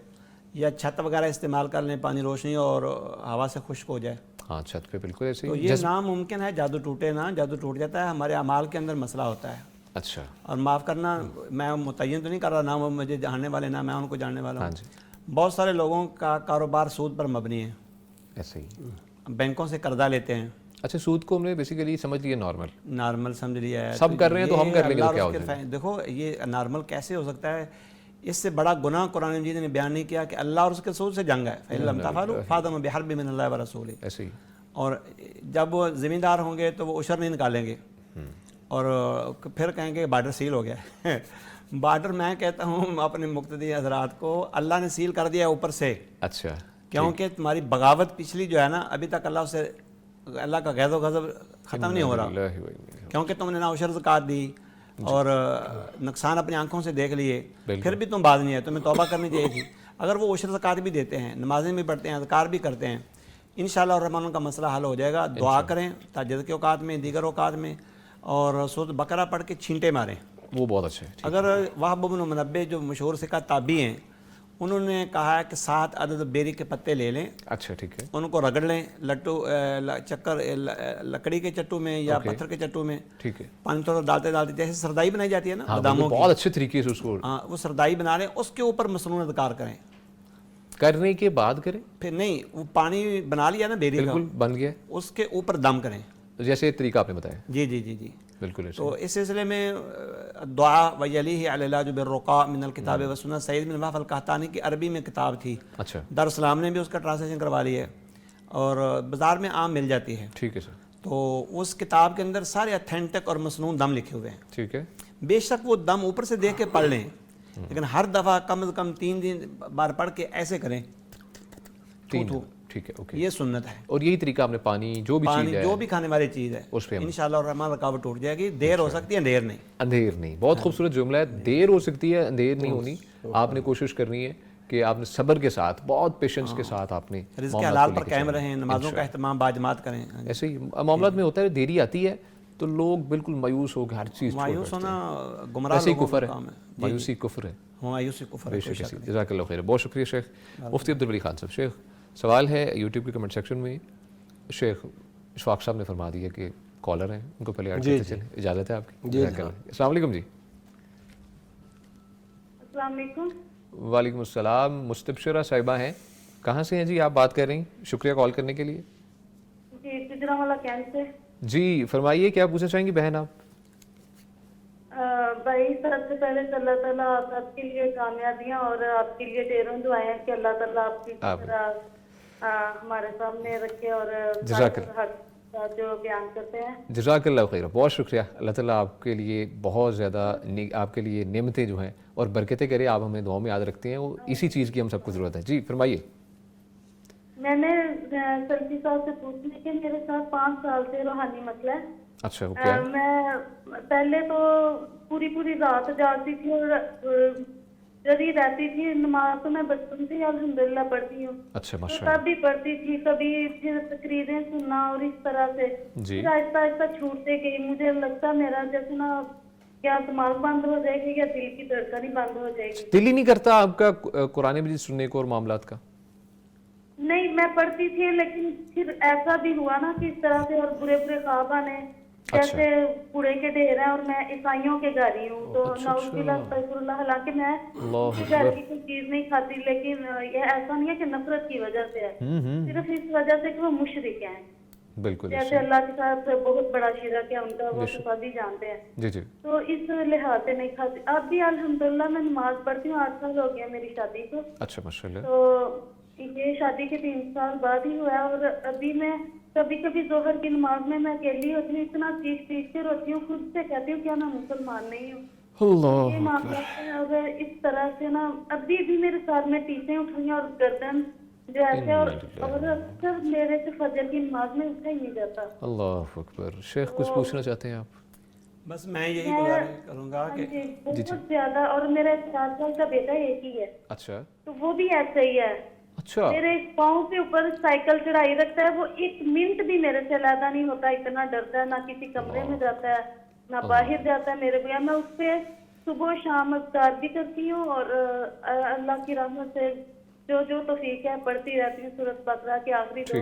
یا چھت وغیرہ استعمال کر لیں, پانی روشنی اور ہوا سے خشک ہو جائے. ہاں چھت پہ بالکل ایسے تو ہی. یہ ناممکن ہے جادو ٹوٹے نا, جادو ٹوٹ جاتا ہے, ہمارے اعمال کے اندر مسئلہ ہوتا ہے. اچھا, اور معاف کرنا, میں متعین تو نہیں کر رہا, نہ وہ مجھے جاننے والے نہ میں ان کو جاننے والا ہوں. بہت سارے لوگوں کا کاروبار سود پر مبنی ہے. ایسے ہی بینکوں سے قرضہ لیتے ہیں, اچھا سود کو ہم نے بیسیکلی سمجھ لیا نارمل سمجھ لیا ہے, سب کر رہے ہیں تو ہم کر لیں گے, تو کیا ہو جائے. دیکھو یہ نارمل کیسے ہو سکتا ہے, اس سے بڑا گناہ قرآن مجید نے بیان نہیں کیا کہ اللہ اور اس کے رسول سے جنگ ہے, فَإِن لَمْ تَفْعَلُوا فَأْذَنُوا بِحَرْبٍ مِّنَ اللَّهِ وَرَسُولِهِ. ایسے ہی. اور جب وہ زمیندار ہوں گے تو وہ عشر نہیں نکالیں گے, اور پھر کہیں گے بارڈر سیل ہو گیا ہے. بارڈر میں کہتا ہوں اپنے مقتدی حضرات کو, اللہ نے سیل کر دیا اوپر سے. اچھا, کیونکہ تمہاری بغاوت پچھلی جو ہے نا, ابھی تک اللہ کا غیظ و غضب ختم نہیں ہو رہا, کیونکہ تم نے نہ عشر زکوٰۃ دی اور نقصان اپنی آنکھوں سے دیکھ لیے, پھر بھی تم باز نہیں ہے. تمہیں توبہ کرنی چاہیے تھی. اگر وہ عشر زکوٰۃ بھی دیتے ہیں, نمازیں بھی پڑھتے ہیں, اذکار بھی کرتے ہیں, انشاءاللہ الرحمن کا مسئلہ حل ہو جائے گا. دعا کریں تہجد کے اوقات میں, دیگر اوقات میں, اور سورۃ بقرہ پڑھ کے چھینٹے ماریں, وہ بہت اچھا ہے. اگر وہب بن منبہ جو مشہور سکہ تابعی ہیں, انہوں نے کہا ہے کہ 7 عدد بیری کے پتے لے لیں, اچھا ٹھیک ہے, ان کو رگڑ لیں لٹو چکر لکڑی کے چٹو میں یا پتھر کے چٹو میں, ٹھیک ہے, پانی تھوڑا ڈالتے ڈالتے, جیسے سردائی بنائی جاتی ہے نا باداموں کی, بہت اچھے طریقے سے اس کو وہ سردائی بنا لیں, اس کے اوپر مسنون اذکار کریں. کرنے کے بعد کریں, پھر نہیں, وہ پانی بنا لیا نا بیری کا, بالکل بن گیا, اس کے اوپر دم کریں, جیسے طریقہ آپ نے بتایا. جی جی جی جی بالکل. تو اس سلسلے میں دعا ویلیہ العلاج بالرقاء من الکتاب والسنہ, سعید بن وہب القحطانی کی عربی میں کتاب تھی, اچھا, دارالسلام نے بھی اس کا ٹرانسلیشن کروا لی ہے, اور بازار میں عام مل جاتی ہے. ٹھیک ہے سر. تو اس کتاب کے اندر سارے اتھینٹک اور مسنون دم لکھے ہوئے ہیں. ٹھیک ہے, بے شک وہ دم اوپر سے دیکھ کے پڑھ لیں, لیکن ہر دفعہ کم از کم 3 بار پڑھ کے ایسے کریں, 3. ٹھیک ہے, اوکے, یہ سنت ہے. اور یہی طریقہ آپ نے پانی جو بھی چیز ہے, جو بھی کھانے والی چیز ہے, اس پہ انشاءاللہ الرحمن رکاوٹ ٹوٹ جائے گی. دیر ہو سکتی ہے, اندھیر نہیں. اندھیر نہیں. بہت خوبصورت جملہ ہے, دیر ہو سکتی ہے, اندھیر نہیں ہونی. آپ نے کوشش کرنی ہے کہ آپ نے صبر کے ساتھ, بہت پیشنس کے ساتھ آپ نے رزق حلال پر قائم رہیں, نمازوں کا اہتمام باجماعت کریں. ایسے ہی معاملات میں ہوتا ہے, دیری آتی ہے تو لوگ بالکل مایوس ہو کے ہر چیز چھوڑ مایوس بیٹھتے ہیں. ہونا گمراہ ایسے ہی لوگوں کفر کا ہے, کام ہے. مایوسی کفر ہے. مایوسی کفر ہے. بے شک ایسی. جزاک اللہ خیر, بہت شکریہ شیخ مفتی عبدالولی خان صاحب. شیخ سوال ہے یوٹیوب کے کمنٹ سیکشن میں, شیخ اشفاق صاحب نے فرما دیا کہ کالر ہیں, ان کو پہلے ایڈ کرتے چلیں. اجازت ہے آپ کی؟ السلام علیکم. جی السلام علیکم. وعلیکم السلام. مستبشرہ صاحبہ ہیں, کہاں سے ہیں جی آپ بات کر رہی ہیں؟ شکریہ کال کرنے کے لیے. جی گجرانوالہ کیمپ سے. جی فرمائیے, کیا پوچھنا چاہیں گی بہن آپ؟ بھائی سب سے پہلے اللہ تعالیٰ آپ کے لیے کامیابیاں اور آپ کے لیے ڈھیروں دعائیں ہیں کہ اللہ تعالیٰ آپ کی طرح ہمارے سامنے رکھے, اور جو بیان کرتے ہیں. جزاک اللہ خیر, بہت شکریہ. اللہ تعالیٰ آپ کے لیے بہت زیادہ آپ کے لیے نعمتیں جو ہیں اور برکتیں کرے. آپ ہمیں دعاؤں میں یاد رکھتے ہیں, وہ اسی چیز کی ہم سب کو ضرورت ہے. جی فرمائیے. میں نے سلفی صاحب سے پوچھنے کہ میرے ساتھ 5 سال سے روحانی مسئلہ ہے. اچھا, اوکے. میں پہلے تو پوری رات جاگتی تھی اور جدی رہتی تھی. نماز تو میں بچپن سے الحمدللہ پڑھتی ہوں. اچھا, تو ماشاءاللہ. تب بھی پڑھتی تھی, کبھی پھر تقریریں سننا اور اس طرح سے پھر آہستہ آہستہ چھوٹتے گئی. مجھے لگتا میرا جیسے نا کیا دماغ بند ہو جائے گی یا دل کی دھڑکن ہی بند ہو جائے گی. دل ہی نہیں کرتا آپ کا قرآن مجید سننے کو اور معاملات کا؟ نہیں, میں پڑھتی تھی, لیکن پھر ایسا بھی ہوا نا کہ اس طرح سے, اور برے خواب آنے, جیسے کوڑے کے ڈھیر ہیں اور میں عیسائیوں کے گھر ہوں, تو نعوذ باللہ استغفر اللہ. حالانکہ میں گھر کی کوئی چیز نہیں کھاتی, لیکن یہ ایسا نہیں ہے کہ نفرت کی وجہ سے ہے, صرف اس وجہ سے کہ وہ مشرک ہیں. بالکل, جیسے اللہ کے ساتھ بہت بڑا شرک ہے ان کا, وہ سبھی جانتے ہیں. جی جی. تو اس لحاظ سے نہیں کھاتی. اب بھی الحمدللہ میں نماز پڑھتی ہوں. 8 سال ہو گیا میری شادی کو. اچھا, ماشاءاللہ. تو یہ شادی کے 3 سال بعد ہی ہوا ہے, اور ابھی میں کبھی ظہر کی نماز میں اکیلی ہوتی ہوں, اتنا چیخ کے روتی ہوں, خود سے کہتی ہوں کیا میں مسلمان نہیں ہوں. یہ معاملہ ہے. اور اس طرح سے نا ابھی بھی میرے ساتھ میں ٹیسیں اٹھ رہی ہیں اور گردن جو ایسے, اور اکثر میرے سے فجر کی نماز میں اٹھا ہی نہیں جاتا. اللہ اکبر. شیخ کچھ پوچھنا چاہتے ہیں آپ؟ بس میں یہی گزارش کروں گا کہ بہت زیادہ, اور میرا 4 سال کا بیٹا ایک ہی ہے. اچھا, تو وہ بھی ایسا ہی ہے. اچھا, میرے پاؤں کے اوپر سائیکل چڑھائی رکھتا ہے, وہ 1 منٹ بھی میرے سے علیحدہ نہیں ہوتا. اتنا ڈرتا ہے, نہ کسی کمرے میں جاتا ہے, نہ باہر جاتا ہے میرے بغیر. میں اس پہ صبح شام اذکار بھی کرتی ہوں, اور اللہ کی رحمت سے جو توفیق ہے پڑھتی رہتی ہوں. سورۃ بقرہ کے آخری 2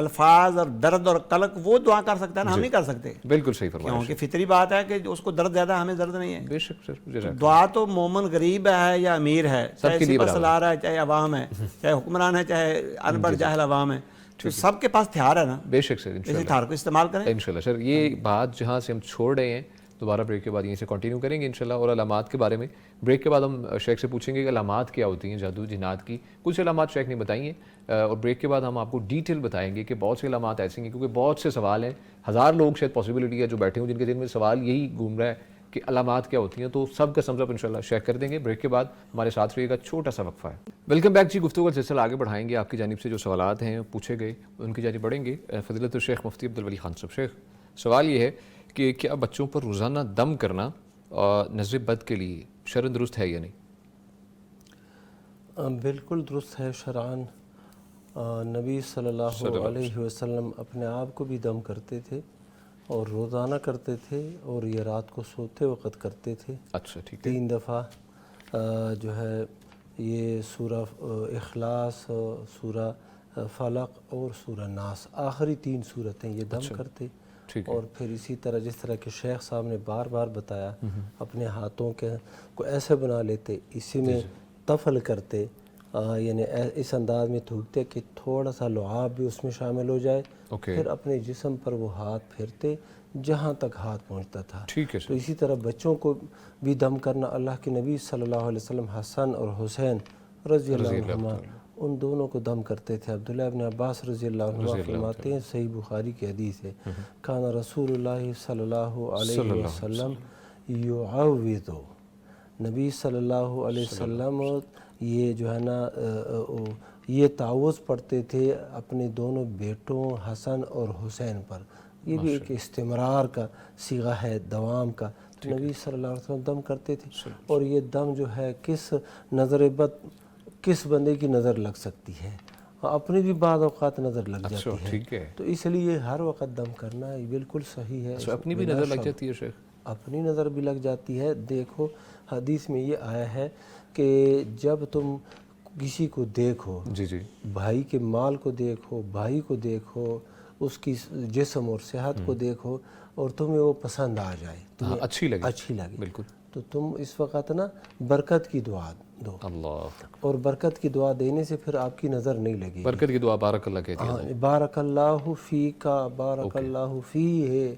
الفاظ اور درد اور قلق وہ دعا کر سکتا ہے نا، ہم نہیں کر سکتے، بالکل صحیح فرمایا کیونکہ فطری بات ہے کہ اس کو درد زیادہ، ہمیں درد نہیں ہے. بے شک سر. دعا تو مومن غریب ہے یا امیر ہے، چاہے کے لیے سپہ برابر. سالار ہے، چاہے عوام ہے، چاہے حکمران ہے، چاہے ان پڑھ جاہل عوام ہے، تو سب کے پاس ہتھیار ہے نا، بے شک سر. اس ہتھیار کو استعمال کریں. انشاءاللہ سر یہ بات جہاں سے ہم چھوڑ رہے ہیں دوبارہ بریک کے بعد یہیں سے کنٹینیو کریں گے انشاءاللہ. اور علامات کے بارے میں بریک کے بعد ہم شیخ سے پوچھیں گے کہ علامات کیا ہوتی ہیں جادو جنات کی. کچھ علامات شیخ نے بتائی ہیں اور بریک کے بعد ہم آپ کو ڈیٹیل بتائیں گے کہ بہت سے علامات ایسے ہیں، کیونکہ بہت سے سوال ہیں، ہزار لوگ شاید پاسبلٹی ہے جو بیٹھے ہوں جن کے دل میں سوال یہی گھوم رہا ہے کہ علامات کیا ہوتی ہیں. تو سب کا سمجھ انشاءاللہ شیخ کر دیں گے. بریک کے بعد ہمارے ساتھ رہیے گا، چھوٹا سا وقفہ ہے. ویلکم بیک جی. گفتگو کا سلسلہ آگے بڑھائیں گے. آپ کی جانب سے جو سوالات ہیں پوچھے گئے ان کی جانب بڑھیں گے. فضیلت الشیخ مفتی عبدالولی خان صاحب. شیخ سوال یہ ہے کہ کیا بچوں پر روزانہ دم کرنا نظر بد کے لیے شرعاً درست ہے یا نہیں؟ بالکل درست ہے شرعاً. نبی صلی اللہ علیہ وسلم اپنے آپ کو بھی دم کرتے تھے اور روزانہ کرتے تھے، اور یہ رات کو سوتے وقت کرتے تھے. اچھا ٹھیک ہے. 3 دفعہ جو ہے یہ سورہ اخلاص، سورہ فلق اور سورہ ناس، آخری 3 صورتیں یہ دم کرتے. اور پھر اسی طرح جس طرح کہ شیخ صاحب نے بار بار بتایا، اپنے ہاتھوں کے کو ایسے بنا لیتے، اسی میں تفل کرتے، یعنی اس انداز میں تھوکتے کہ تھوڑا سا لعاب بھی اس میں شامل ہو جائے. پھر اپنے جسم پر وہ ہاتھ پھرتے جہاں تک ہاتھ پہنچتا تھا. تو اسی طرح بچوں کو بھی دم کرنا، اللہ کے نبی صلی اللہ علیہ وسلم حسن اور حسین رضی اللہ عنہما ان دونوں کو دم کرتے تھے. عبداللہ ابن عباس رضی اللہ عنہ فرماتے ہیں، صحیح بخاری کی حدیث ہے، کان رسول اللہ صلی اللہ علیہ وسلم یعوذ، نبی صلی اللہ علیہ وسلم یہ جو ہے نا یہ تعوذ پڑھتے تھے اپنے دونوں بیٹوں حسن اور حسین پر. یہ بھی ایک استمرار کا صیغہ ہے، دوام کا. نبی صلی اللہ علیہ وسلم دم کرتے تھے. اور یہ دم جو ہے کس نظر بد کس بندے کی نظر لگ سکتی ہے، اپنی بھی بعض اوقات نظر لگ جاتی ہے. تو اس لیے ہر وقت دم کرنا یہ بالکل صحیح ہے. اپنی بھی نظر لگ جاتی ہے شیخ؟ اپنی نظر بھی لگ جاتی ہے. دیکھو حدیث میں یہ آیا ہے کہ جب تم کسی کو دیکھو، بھائی کے مال کو دیکھو، بھائی کو دیکھو، اس کی جسم اور صحت کو دیکھو اور تمہیں وہ پسند آ جائے، تمہیں اچھی لگے، بالکل، تو تم اس وقت نا برکت کی دعا دو. اللہ. اور برکت کی دعا دینے سے پھر آپ کی نظر نہیں لگے. برکت کی دعا بارک اللہ کہتی ہے. بارک اللہ فیکا، بارک اللہ فیہ.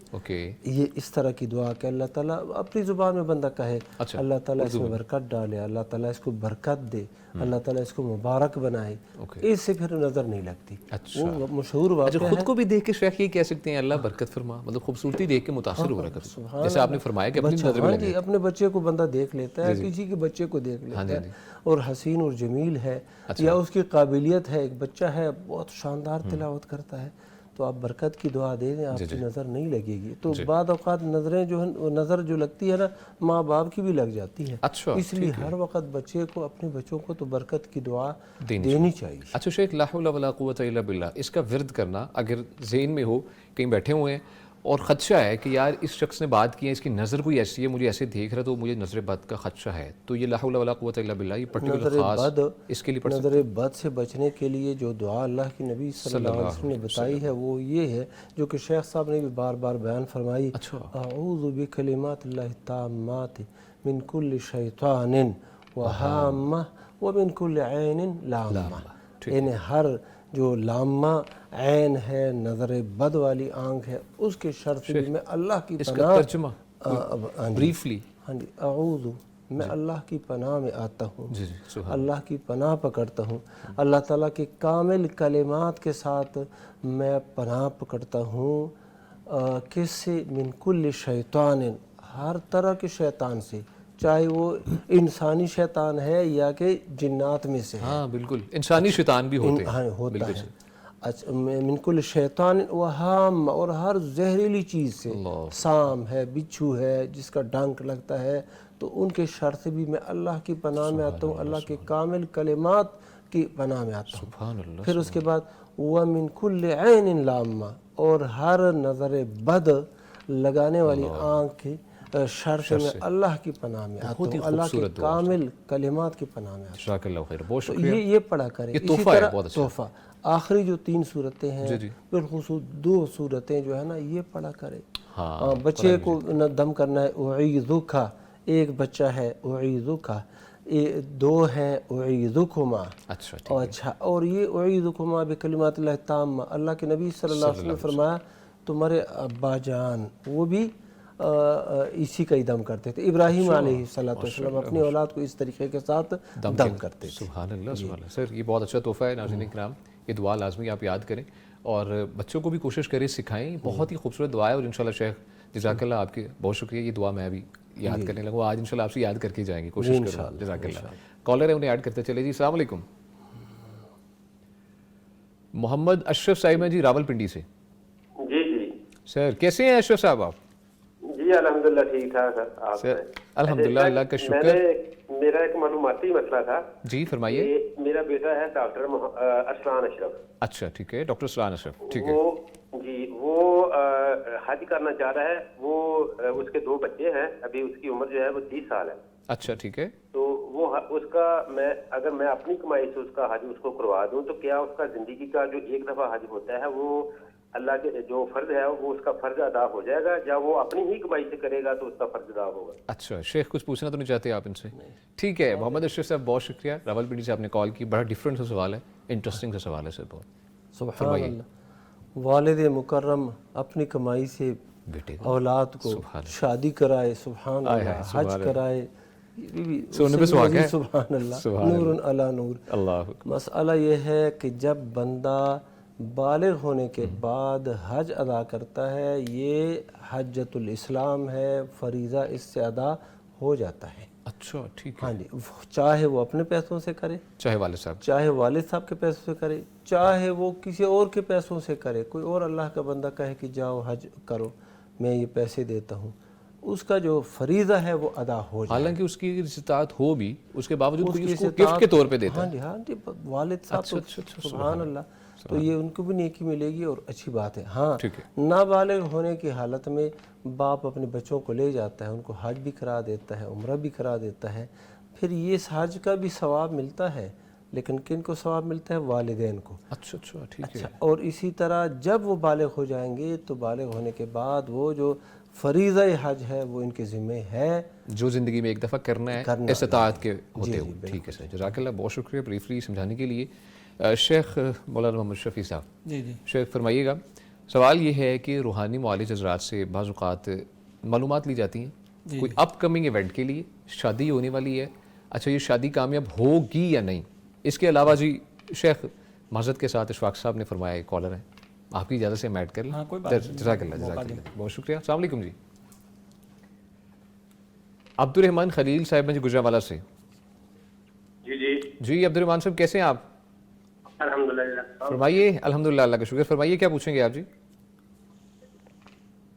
یہ اس طرح کی دعا کہ اللہ تعالیٰ اپنی زبان میں بندہ کہے، اللہ تعالیٰ اس میں برکت ڈالے، اللہ تعالیٰ اس کو برکت دے، اللہ تعالیٰ اس کو مبارک بنائے. اس سے پھر نظر نہیں لگتی. وہ مشہور واقعہ ہے. خود کو بھی دیکھ کے شیخ یہ کہہ سکتے ہیں اللہ برکت فرما، مطلب خوبصورتی دیکھ کے متاثر ہو رہا ہے، جیسے آپ نے فرمایا کہ اپنی نظر میں لگے. اپنے بچے کو بندہ دیکھ لیتا ہے، کسی کے بچے کو دیکھ لیتا ہے اور حسین اور جمیل ہے یا اس کی قابلیت ہے، ایک بچہ ہے بہت شاندار تلاوت کرتا ہے، تو آپ برکت کی دعا دے دیں، آپ کی نظر نہیں لگے گی. تو بعض اوقات نظریں جو ہیں، نظر جو لگتی ہے نا ماں باپ کی بھی لگ جاتی ہے. اس لیے ہر وقت بچے کو، اپنے بچوں کو تو برکت کی دعا دینی چاہیے. اچھا شیخ، لا حول ولا قوت الا باللہ، اس کا ورد کرنا اگر ذہن میں ہو، کہیں بیٹھے ہوئے ہیں اور خدشہ ہے کہ یار اس شخص نے بات کی ہے، اس کی نظر کوئی ایسی ہے، مجھے ایسے دیکھ رہا تو مجھے نظر بد کا خدشہ ہے، تو یہ لا حول ولا قوت الا باللہ یہ پرٹیکولر خاص اس کے لیے پڑھ سکتے ہیں؟ نظر بد سے بچنے کے لیے جو دعا اللہ کی نبی صلی اللہ علیہ وسلم نے بتائی ہے وہ یہ ہے، جو کہ شیخ صاحب نے بھی بار بار بیان فرمائی، اعوذ بکلمات اللہ التامات من کل شیطان وہامہ ومن کل عین لامہ. یعنی ہر جو لامہ عین ہے، نظر بد والی آنکھ ہے، اس کے شر سے بھی میں اللہ کی پناہ. اس کا ترجمہ بریفلی؟ ہاں جی، اعوذ، میں اللہ کی پناہ میں آتا ہوں، اللہ کی پناہ پکڑتا ہوں، اللہ تعالیٰ کے کامل کلمات کے ساتھ میں پناہ پکڑتا ہوں. کس سے؟ من کل شیطان، ہر طرح کے شیطان سے، چاہے وہ انسانی شیطان ہے یا کہ جنات میں سے ہے. ہاں بالکل، انسانی شیطان بھی ہوتے ہیں. ہوتا ہے. اچھا، من کل شیطان وہام، اور ہر زہریلی چیز سے، سام ہے، بچھو ہے جس کا ڈنک لگتا ہے، تو ان کے شر سے بھی میں اللہ کی پناہ میں آتا ہوں، اللہ کے کامل کلمات کی پناہ میں آتا ہوں. پھر اس کے بعد وَمِن كُلِّ عَيْنٍ لَامَّةٍ، اور ہر نظر بد لگانے والی آنکھ کی شر سے میں اللہ کی پناہ میں آتا ہوں، اللہ کے کامل کلمات کی پناہ میں آتا جزاک اللہ خیر، بہت ہوں۔ شکریہ۔ یہ پڑھا کریں۔ یہ اسی تحفہ ہے، طرح بہت اچھا تحفہ آخری جو 3 صورتیں ہیں، جی۔ بالخصوص 2 صورتیں جو ہے نا، یہ پڑھا کریں۔ ہاں، بچے کو نہ دم کرنا ہے، اعیذک، ایک بچہ ہے اعیذک، 2 ہیں اعیذکما۔ اچھا اچھا، اور یہ اعیذکما بکلمات اللہ التامہ، اللہ کے نبی صلی اللہ علیہ وسلم نے فرمایا تمہارے ابا جان وہ بھی اسی کا ہی دم کرتے تھے۔ ابراہیم علیہ السلام اپنی اولاد کو اس طریقے کے ساتھ دم کرتے تھے۔ سبحان اللہ، سبحان اللہ۔ سر یہ بہت اچھا تحفہ ہے ناظرین کرام، یہ دعا لازمی آپ یاد کریں اور بچوں کو بھی کوشش کریں سکھائیں، بہت ہی خوبصورت دعا ہے۔ اور انشاءاللہ شیخ جزاک اللہ آپ کے بہت شکریہ، یہ دعا میں ابھی یاد کرنے لگوں، آج انشاءاللہ آپ سے یاد کر کے جائیں گے، کوشش کروں۔ جزاک اللہ۔ کالر ہے، انہیں ایڈ کرتے چلے جی۔ السلام علیکم۔ محمد اشرف صاحب ہیں جی راول پنڈی سے۔ جی سر کیسے ہیں اشرف صاحب آپ؟ جی الحمدللہ ٹھیک ٹھاک سر۔ سر الحمدللہ، اللہ کا شکر۔ میرا ایک معلوماتی مسئلہ تھا جی فرمائیے۔ کہ میرا بیٹا ہے ڈاکٹر ارسلان اشرف۔ اچھا ٹھیک ہے، ڈاکٹر ارسلان اشرف، ٹھیک ہے جی وہ حج کرنا چاہ رہا ہے، وہ اس کے 2 بچے ہیں، ابھی اس کی عمر جو ہے وہ 30 سال ہے۔ اچھا ٹھیک ہے۔ تو وہ اس کا اگر میں اپنی کمائی سے اس کا حج اس کو کروا دوں تو کیا اس کا زندگی کا جو ایک دفعہ حج ہوتا ہے وہ اللہ کے جو فرض ہے وہ اس کا فرض ادا ہو جائے گا، یا وہ اپنی ہی کمائی سے کرے گا تو اس کا فرض ادا ہوگا؟ اچھا شیخ کچھ پوچھنا تو نہیں چاہتے آپ ان سے؟ ٹھیک ہے محمد اشرف صاحب بہت شکریہ، راول پنڈی سے آپ نے کال کی، بڑا ڈفرینٹ سا سوال ہے، انٹرسٹنگ سا سوال ہے سر بہت۔ سبحان اللہ، والد مکرم اپنی کمائی سے بیٹے اولاد کو شادی کرائے، سبحان اللہ، حج کرائے، سونے پہ سہاگا ہے، سبحان اللہ، نور علی نور۔ اللہ مسئلہ یہ ہے کہ جب بندہ بالغ ہونے کے بعد حج ادا کرتا ہے، یہ حجۃ الاسلام ہے، فریضہ اس سے ادا ہو جاتا ہے۔ اچھا ٹھیک ہے، ہاں جی، چاہے وہ اپنے پیسوں سے کرے، چاہے والد صاحب، چاہے والد صاحب کے پیسوں سے کرے، چاہے وہ کسی اور کے پیسوں سے کرے، کوئی اور اللہ کا بندہ کہے کہ جاؤ حج کرو میں یہ پیسے دیتا ہوں، اس کا جو فریضہ ہے وہ ادا ہو جائے۔ حالانکہ اس کی استطاعت ہو بھی اس کے باوجود کوئی اس کو گفٹ کے طور پہ دیتا ہاں ہے۔ جی ہاں جی، والد صاحب تو سبحان اللہ، تو یہ ان کو بھی نیکی ملے گی اور اچھی بات ہے۔ ہاں نابالغ ہونے کی حالت میں باپ اپنے بچوں کو لے جاتا ہے، ان کو حج بھی کرا دیتا ہے، عمرہ بھی کرا دیتا ہے، پھر یہ حج کا بھی ثواب ملتا ہے، لیکن کن کو ثواب ملتا ہے؟ والدین کو۔ اچھا ٹھیک ہے۔ اور اسی طرح جب وہ بالغ ہو جائیں گے تو بالغ ہونے کے بعد وہ جو فریضہ حج ہے وہ ان کے ذمہ ہے، جو زندگی میں ایک دفعہ کرنا ہے استطاعت کے ہوتے ہوئے۔ ٹھیک ہے سر، جزاک اللہ، بہت شکریہ بریفلی سمجھانے کے لیے۔ شیخ مولانا محمد شفیع صاحب، جی شیخ فرمائیے گا، سوال یہ ہے کہ روحانی معالج حضرات سے بعض اوقات معلومات لی جاتی ہیں کوئی اپ کمنگ ایونٹ کے لیے، شادی ہونے والی ہے، اچھا یہ شادی کامیاب ہوگی یا نہیں، اس کے علاوہ جی شیخ معذرت کے ساتھ اشفاق صاحب نے فرمایا ایک کالر ہے، آپ کی اجازت سے ہم ایڈ کر لیں؟ جزاک اللہ، جزاک اللہ، بہت شکریہ۔ السلام علیکم جی، عبد الرحمان خلیل صاحب ہیں جی گجرانوالہ سے۔ جی عبد الرحمان صاحب کیسے ہیں آپ؟ الحمدللہ۔ فرمائیے، الحمدللہ اللہ کا شکر، فرمائیے کیا پوچھیں گے آپ جی؟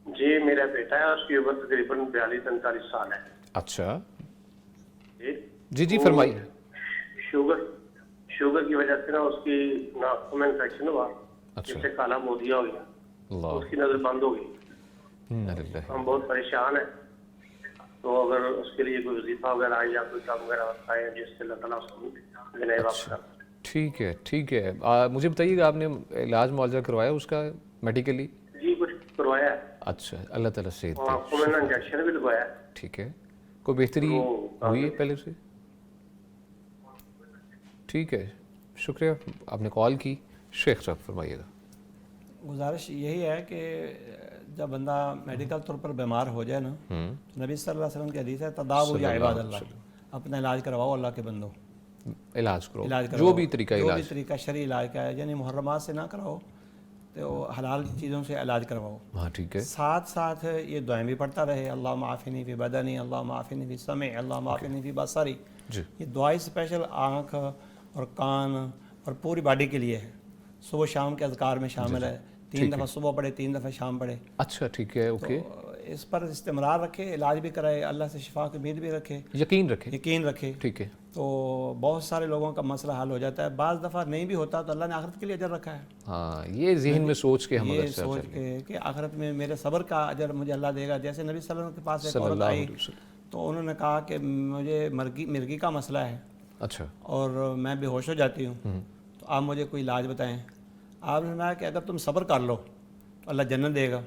جی میرا بیٹا ہے، اس کی عمر تقریباً 42-43 سال ہے۔ اچھا جی فرمائیے۔ شوگر کی وجہ سے نا اس کی ناک میں انفیکشن ہوا، جس سے کالا موتیا ہو گیا، اس کی نظر بند ہو گئی، ہم بہت پریشان ہیں، تو اگر اس کے لیے کوئی وظیفہ وغیرہ یا کوئی کام وغیرہ آئے جس سے اللہ تعالیٰ اس کو زندگی واپس کر۔ ٹھیک ہے، مجھے بتائیے گا آپ نے علاج معالجہ کروایا اس کا میڈیکلی؟ جی کچھ کروایا ہے۔ اچھا اللہ تعالیٰ سے آپ کو میں نے انجیکشن بھی لگوایا ہے۔ ٹھیک ہے، کوئی بہتری ہوئی ہے پہلے سے؟ ٹھیک ہے، شکریہ آپ نے کال کی۔ شیخ صاحب فرمائیے گا۔ گزارش یہی ہے کہ جب بندہ میڈیکل طور پر بیمار ہو جائے نا، نبی صلی اللہ علیہ وسلم کی حدیث ہے تداؤ یا عباد اللہ، اپنا علاج کرواؤ اللہ کے بندوں، علاج کرو جو بھی طریقہ شرعی علاج کا ہے، یعنی محرمات سے نہ کراؤ تو حلال چیزوں سے علاج کرواؤ۔ ہاں ٹھیک ہے، ساتھ ساتھ یہ دعائیں بھی پڑھتا رہے، اللہم عافنی فی بدنی، اللہم عافنی فی سمعی، اللہم عافنی فی بصری۔ یہ دعائی اسپیشل آنکھ اور کان اور پوری باڈی کے لیے ہے، صبح شام کے اذکار میں شامل ہے، 3 دفعہ صبح پڑھے، 3 دفعہ شام پڑھے۔ اچھا ٹھیک ہے، اوکے۔ اس پر استمرار رکھے, علاج بھی کرائے, اللہ سے شفا کی امید بھی رکھے, یقین رکھیں. یقین رکھے, ٹھیک ہے. تو بہت سارے لوگوں کا مسئلہ حل ہو جاتا ہے. بعض دفعہ نہیں بھی ہوتا تو اللہ نے آخرت کے لیے اجر رکھا ہے. ہاں, یہ ذہن میں سوچ کے ہم یہ اگر سوچ کے کہ آخرت میں میرے صبر کا اجر مجھے اللہ دے گا. جیسے نبی صلی اللہ علیہ وسلم کے پاس ایک عورت آئی تو انہوں نے کہا کہ مجھے مرگی کا مسئلہ ہے, اچھا, اور میں بے ہوش ہو جاتی ہوں, تو آپ مجھے کوئی علاج بتائیں. آپ نے کہا کہ اگر تم صبر کر لو تو اللہ جنت دے گا,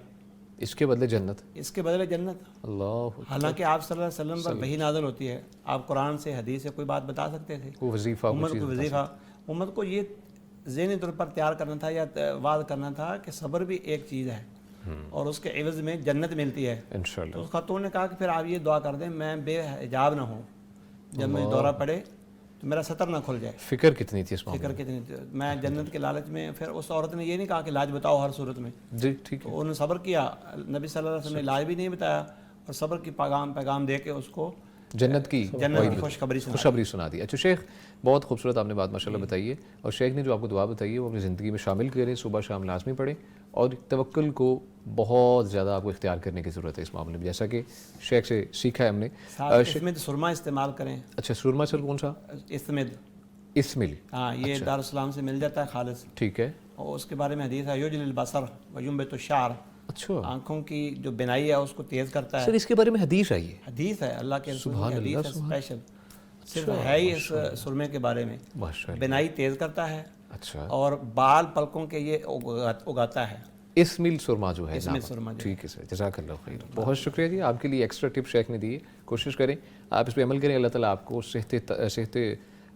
اس کے بدلے جنت. اس کے بدلے جنت. اللہ, حالانکہ آپ صلی اللہ علیہ وسلم پر وحی نازل ہوتی ہے, آپ قرآن سے حدیث سے کوئی بات بتا سکتے تھے. وہ وظیفہ, امت کو وظیفہ, امت کو یہ ذہنی طور پر تیار کرنا تھا یا وعد کرنا تھا کہ صبر بھی ایک چیز ہے اور اس کے عوض میں جنت ملتی ہے. انشاءاللہ. تو اس خاتون نے کہا کہ پھر آپ یہ دعا کر دیں میں بے حجاب نہ ہوں, جب مجھے دورہ پڑے تو میرا سطر نہ کھل جائے. فکر کتنی تھی اس معاملے فکر کتنی تھی, میں جنت کے لالچ میں. پھر اس عورت نے یہ نہیں کہا کہ علاج بتاؤ ہر صورت میں, جی ٹھیک ہے. تو انہوں نے صبر کیا. نبی صلی اللہ علیہ وسلم نے علاج بھی نہیں بتایا اور صبر کی پیغام دے کے اس کو جنت کی خوشخبری سنا دی. اچھا شیخ, بہت خوبصورت آپ نے بات ماشاءاللہ بتائی ہے, اور شیخ نے جو آپ کو دعا بتائی ہے وہ اپنی زندگی میں شامل کریں, صبح شام لازمی پڑھیں, اور توکل کو بہت زیادہ آپ کو اختیار کرنے کی ضرورت ہے اس معاملے میں, جیسا کہ شیخ سے سیکھا ہے ہم نے. اسمد سرما استعمال کریں. اچھا, سرما سر کون سا؟ اسمد. اسمل, ہاں, یہ دارالسلام سے مل جاتا ہے خالص. ٹھیک ہے. اور اس کے بارے میں حدیث ہے یجل البصر وینبت الشعر. اچھا, آنکھوں کی جو بینائی ہے اس کو تیز کرتا ہے. سر اس کے بارے میں حدیث آئی ہے؟ حدیث ہے, اللہ کے رسول کی حدیث ہے اسپیشل, صرف ہے ہی اس سرمے کے بارے میں. بینائی تیز کرتا ہے. اچھا, اور بال پلکوں کے یہ اگاتا ہے. اسمل سرما جو ہے. اسمل سرما. ٹھیک ہے سر, جزاک اللہ خیر. بہت شکریہ جی, آپ کے لیے ایکسٹرا ٹپ شیخ نے دی ہے, کوشش کریں آپ اس پہ عمل کریں, اللہ تعالیٰ آپ کو صحت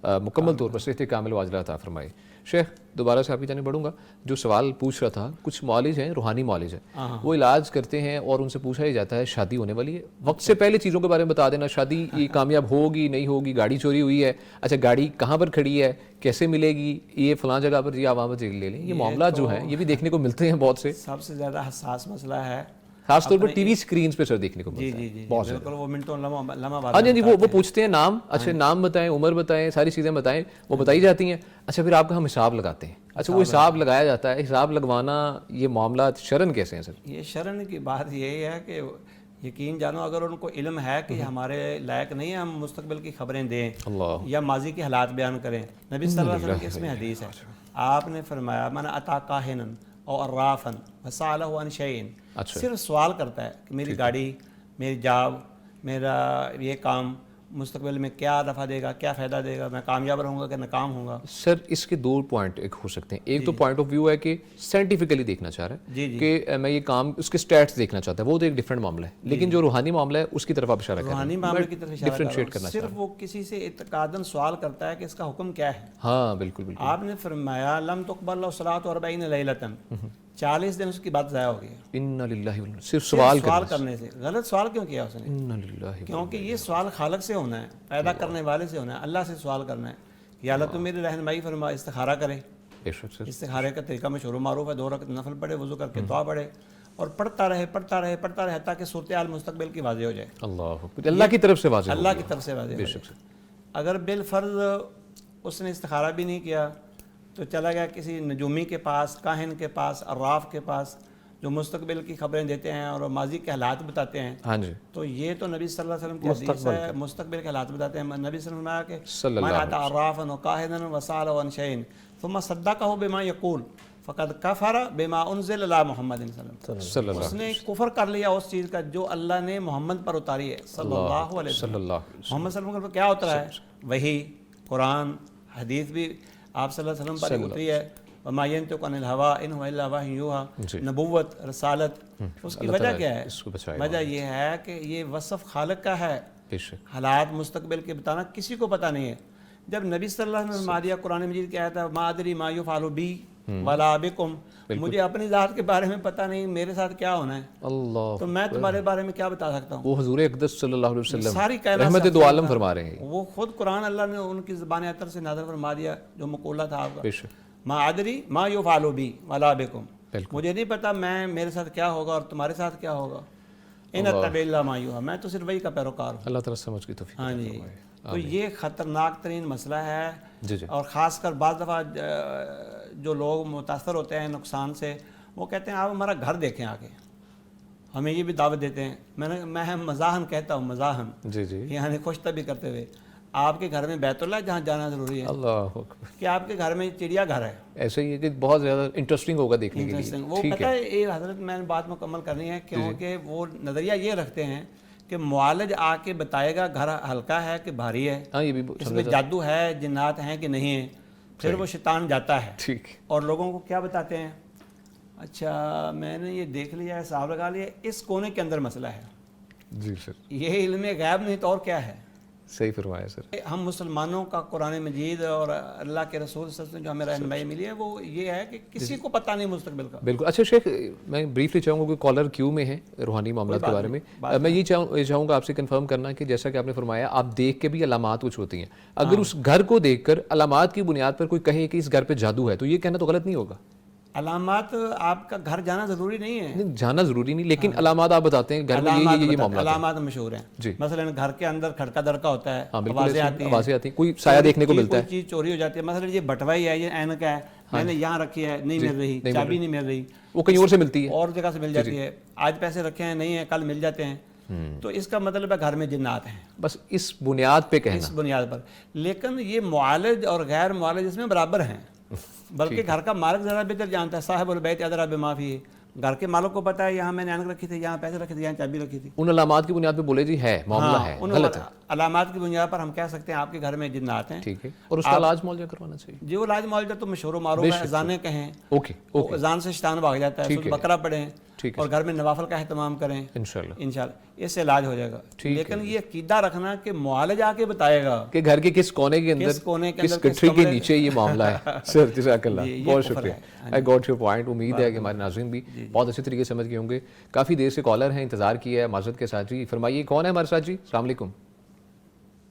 مکمل طور پر صحت کامل واجلہ عطا فرمائے. شیخ دوبارہ سے آپ کی جانب بڑھوں گا, جو سوال پوچھ رہا تھا, کچھ معالج ہیں, روحانی معالج ہیں, وہ علاج کرتے ہیں اور ان سے پوچھا ہی جاتا ہے شادی ہونے والی ہے, وقت سے پہلے چیزوں کے بارے میں بتا دینا, شادی یہ کامیاب ہوگی نہیں ہوگی, گاڑی چوری ہوئی ہے, اچھا گاڑی کہاں پر کھڑی ہے, کیسے ملے گی, یہ فلاں جگہ پر جی آپ وہاں پر لے لیں. یہ معاملات جو ہیں یہ بھی دیکھنے کو ملتے ہیں بہت سے. سب سے زیادہ حساس مسئلہ ہے, خاص طور پر ٹی وی سکرینز پہ سر دیکھنے کو ملتا ہے. جی بالکل, وہ منٹوں لمحہ بعد. ہاں جی, وہ پوچھتے ہیں نام, اچھا نام بتائیں, عمر بتائیں, ساری چیزیں بتائیں, وہ بتائی جاتی ہیں. اچھا پھر آپ کا ہم حساب لگاتے ہیں. اچھا وہ حساب لگایا جاتا ہے, حساب لگوانا یہ معاملات شرن کیسے ہیں سر؟ یہ شرن کی بات یہی ہے کہ یقین جانو اگر ان کو علم ہے کہ ہمارے لائق نہیں ہے ہم مستقبل کی خبریں دیں یا ماضی کے حالات بیان کریں. نبی صلی اللہ علیہ وسلم کی اس میں حدیث ہے, آپ نے فرمایا من اتی کاہنا او عرافا وسالہ عن شیء, صرف سوال کرتا ہے کہ میری گاڑی, میری جاب, میرا یہ کام مستقبل میں کیا دفعہ دے گا, کیا فائدہ دے گا, میں کامیاب رہوں گا کہ ناکام ہوں گا. سر اس کے دو پوائنٹ ایک ہو سکتے ہیں. ایک تو پوائنٹ آف ویو ہے کہ سائنٹیفکلی دیکھنا چاہ رہا ہے کہ میں یہ کام اس کے سٹیٹس دیکھنا چاہتا ہے, وہ تو ایک ڈفرینٹ معاملہ ہے. لیکن جو روحانی معاملہ ہے اس کی طرف آپ اشارہ کر رہے ہیں, روحانی معاملے کی طرف اشارہ ڈفرینشیٹ کرنا صرف وہ کسی سے اعتقاداً سوال کرتا ہے کہ اس کا حکم کیا ہے. ہاں بالکل بالکل. آپ نے فرمایا لم تقبل صلاۃ 40 لیلۃ, 40 دن اس کی بات ضائع ہو گئی. انا للہ, صرف سوال کرنے سے. غلط سوال کیوں کیا اس نے؟ انا للہ, کیونکہ یہ سوال خالق سے ہونا ہے, پیدا کرنے والے سے ہونا ہے, اللہ سے سوال کرنا ہے. یا اللہ تم میری رہنمائی فرما, استخارہ کرے. استخارے کا طریقہ میں شروع معروف ہے, 2 رکعت نفل پڑھے, وضو کر کے دعا پڑھے اور پڑھتا رہے حتیٰ کہ صورتحال مستقبل کی واضح ہو جائے. اللہ کی طرف سے واضح, اللہ کی طرف سے واضح ہو جائے. اگر بالفرض اس نے استخارہ بھی نہیں کیا تو چلا گیا کسی نجومی کے پاس, کاہن کے پاس, عراف کے پاس, جو مستقبل کی خبریں دیتے ہیں اور ماضی کے حالات بتاتے ہیں. ہاں جی, تو یہ تو نبی صلی اللہ علیہ وسلم کی حدیث ہے, مستقبل کے حالات بتاتے ہیں. نبی صلی اللہ علیہ وسلم کہ من اتى عرافا وكاهنا وسأل عن شيء ثم صدقه بما يقول فقد كفر بما انزل على محمد صلی اللہ علیہ وسلم. اس نے کفر کر لیا اس چیز کا جو اللہ نے محمد پر اتاری ہے صلی اللہ علیہ وسلم. محمد صلی اللہ علیہ وسلم پر کیا اترا ہے؟ وحی, قرآن, حدیث بھی آپ صلی اللہ علیہ وسلم پر اتری ہے. وما ينطق عن الهوى ان هو الا وحی یوحى. نبوت, رسالت, اس کی وجہ کیا ہے؟ وجہ یہ ہے کہ یہ وصف خالق کا ہے, حالات مستقبل کے بتانا کسی کو پتہ نہیں ہے. جب نبی صلی اللہ علیہ وسلم نے فرمایا قرآن مجید کیا آتا ہے ما ادری ما یفعل بی ولا بکم, مجھے اپنی ذات کے بارے میں پتہ نہیں میرے ساتھ کیا ہونا ہے, تو میں تمہارے بارے میں کیا بتا سکتا ہوں. وہ حضور اقدس صلی اللہ علیہ وسلم ساری رحمت دو عالم فرما رہے ہیں. وہ خود قرآن اللہ نے ان کی زبان اطہر سے نازل فرما دیا جو مقولہ تھا آپ کا, ما ادری ما یفعل بی ولا بکم, مجھے نہیں پتا میں میرے ساتھ کیا ہوگا اور تمہارے ساتھ کیا ہوگا. ان اتبع الا ما یوحى, میں تو صرف وہی کا پیروکار ہوں. اللہ تعالیٰ سمجھ کی توفیق. ہاں جی, تو یہ خطرناک ترین مسئلہ ہے. اور خاص کر بعض دفعہ جو لوگ متاثر ہوتے ہیں نقصان سے, وہ کہتے ہیں آپ ہمارا گھر دیکھیں آ کے, ہمیں یہ بھی دعوت دیتے ہیں. میں مزاحن کہتا ہوں، مزاحن جی جی یعنی خوش طبعی کرتے ہوئے، آپ کے گھر میں بیت اللہ جہاں جانا ضروری ہے اللہ اکبر. کہ آپ کے گھر میں چڑیا گھر ہے. ایسے ہی ہے کہ بہت زیادہ انٹرسٹنگ ہوگا دیکھنے کے لیے. وہ پتہ ہے یہ حضرت میں نے بات مکمل کرنی ہے کیونکہ وہ نظریہ یہ رکھتے ہیں کہ معالج آ کے بتائے گا گھر ہلکا ہے کہ بھاری ہے، ہاں یہ بھی اس میں جادو ہے، جنات ہیں کہ نہیں ہیں. پھر وہ شیطان جاتا ہے ٹھیک. اور لوگوں کو کیا بتاتے ہیں، اچھا میں نے یہ دیکھ لیا ہے، حساب لگا لیا، اس کونے کے اندر مسئلہ ہے. جی سر یہ علم غیب نہیں تو اور کیا ہے. صحیح فرمایا سر. ہم مسلمانوں کا قرآن مجید اور اللہ کے رسول صلی اللہ علیہ وسلم جو ہمیں رہنمائی ملی ہے وہ یہ ہے کہ کسی کو پتہ نہیں مستقبل کا. بالکل. اچھا شیخ، میں بریفلی چاہوں گا کہ کالر کیو میں ہے روحانی معاملات کے بارے میں. میں یہ چاہوں گا آپ سے کنفرم کرنا کہ جیسا کہ آپ نے فرمایا آپ دیکھ کے بھی علامات کچھ ہوتی ہیں، اگر اس گھر کو دیکھ کر علامات کی بنیاد پر کوئی کہے کہ اس گھر پہ جادو ہے تو یہ کہنا تو غلط نہیں ہوگا. علامات آپ کا گھر جانا ضروری نہیں ہے، جانا ضروری نہیں، لیکن علامات آپ بتاتے ہیں گھر میں یہ معاملہ. علامات مشہور ہیں. جی. مثلا گھر کے اندر کھڑکا درکا ہوتا ہے، آوازیں آتی ہیں، کوئی سایہ دیکھنے کو ملتا ہے، کوئی چیز چوری ہو جاتی ہے. مثلا یہ بٹوا ہی ہے، یہ اینک ہے، میں نے یہاں رکھی ہے، نہیں مل رہی، چابی نہیں مل رہی، وہ کہیں اور سے ملتی ہے، اور جگہ سے مل جاتی ہے. آج پیسے رکھے ہیں، نہیں ہے، کل مل جاتے ہیں. تو اس کا مطلب ہے گھر میں جنات ہیں. بس اس بنیاد پہ کہنا، اس بنیاد پر. لیکن یہ معالج اور غیر معالج اس میں برابر ہیں، بلکہ گھر کا مالک زیادہ بہتر جانتا ہے. صاحب البیت ادری بما فیہ، گھر کے مالک کو پتا ہے یہاں میں نے اینک رکھی تھی، یہاں پیسے رکھے تھے، یہاں چابی رکھی تھی. ان علامات کی بنیاد پہ بولے جی ہے معاملہ ہے، غلط ہے. علامات کی بنیاد پر ہم کہہ سکتے ہیں آپ کے گھر میں جنات ہیں. ٹھیک ہے. اور اس کا علاج معالجہ کروانا چاہیے. جو علاج معالجہ تو مشہور و معروف ہے، اذانیں کہیں، اوکے اذان سے شیطان بھاگ جاتا ہے، بقرہ پڑھیں اور گھر میں نوافل کا اہتمام کریں، انشاءاللہ اس سے علاج ہو جائے گا. لیکن یہ عقیدہ رکھنا کہ معالج آ کے بتائے گا کہ گھر کے کس کونے کے اندر، کس گٹھری کے نیچے یہ معاملہ ہے. سر جزاک اللہ، بہت شکریہ. I got your point. امید ہے کہ ہمارے ناظرین بھی بہت اچھے طریقے سے سمجھ گئے ہوں گے. کافی دیر سے کالر ہیں، انتظار کیا ہے معذرت کے ساتھ. جی فرمائیے کون ہے ہمارے ساتھ؟ جی السلام علیکم.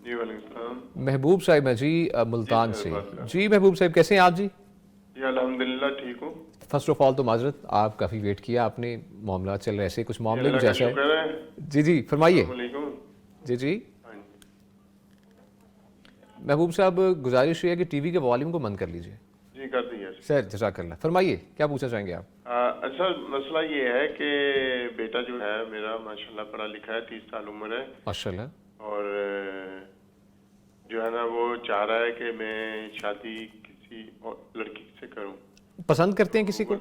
جی وعلیکم السلام. محبوب صاحب ہیں جی ملتان سے. جی محبوب صاحب کیسے ہیں آپ؟ جی جی الحمدللہ ٹھیک ہوں. فرسٹ آف آل تو معذرت، آپ کافی ویٹ کیا آپ نے، معاملات چل رہے ایسے کچھ معاملے کچھ ایسا ہے. جی جی فرمائیے. جی جی محبوب صاحب گزارش ہے کہ ٹی وی کے والیوم کو بند کر لیجیے. جی کر دیا سر. جزاک اللہ. فرمائیے کیا پوچھنا چاہیں گے آپ؟ اچھا مسئلہ یہ ہے کہ بیٹا جو ہے میرا ماشاءاللہ پڑھا لکھا ہے، 30 سال عمر ہے ماشاءاللہ، اور جو ہے نا وہ چاہ رہا ہے کہ میں شادی کسی لڑکی سے کروں. پسند کرتے ہیں کسی کو؟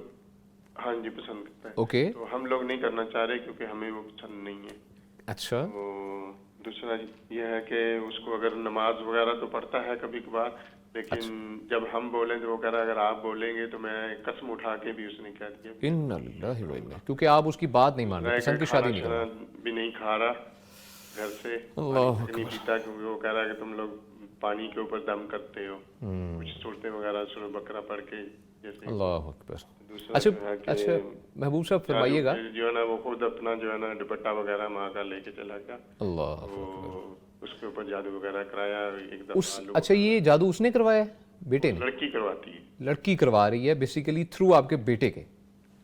ہاں جی پسند کرتا ہے. اوکے. تو ہم لوگ نہیں کرنا چاہ رہے کیونکہ ہمیں وہ پسند نہیں ہے. اچھا. دوسرا یہ ہے کہ اس کو اگر نماز وغیرہ تو پڑھتا ہے کبھی کبھار، لیکن جب ہم بولیں تو وہ کہہ رہا ہے اگر آپ بولیں گے تو میں قسم اٹھا کے بھی اس نے کہہ دیا انا للہ و انا، کیونکہ آپ اس کی بات نہیں مان رہے، پسند کی شادی نہیں کر رہے. بھی نہیں کھا رہا گھر سے، نہیں پیتا کیونکہ وہ کہہ رہا ہے کہ تم لوگ پانی کے اوپر دم کرتے ہو، کچھ صورتیں وغیرہ سورہ بقرہ پڑھ کے جیسے. اللہ اکبر. اچھا محبوب صاحب فرمائیے گا. جو ہے نا وہ خود اپنا جو ہے نا دوپٹہ وغیرہ ماں کا لے کے چلا گیا. اللہ اس کے اوپر جادو وغیرہ کرایا ایک دفعہ. اچھا یہ جادو اس نے کروایا ہے بیٹے نے؟ لڑکی کرواتی ہے. لڑکی کروا رہی ہے بیسیکلی تھرو آپ کے بیٹے کے؟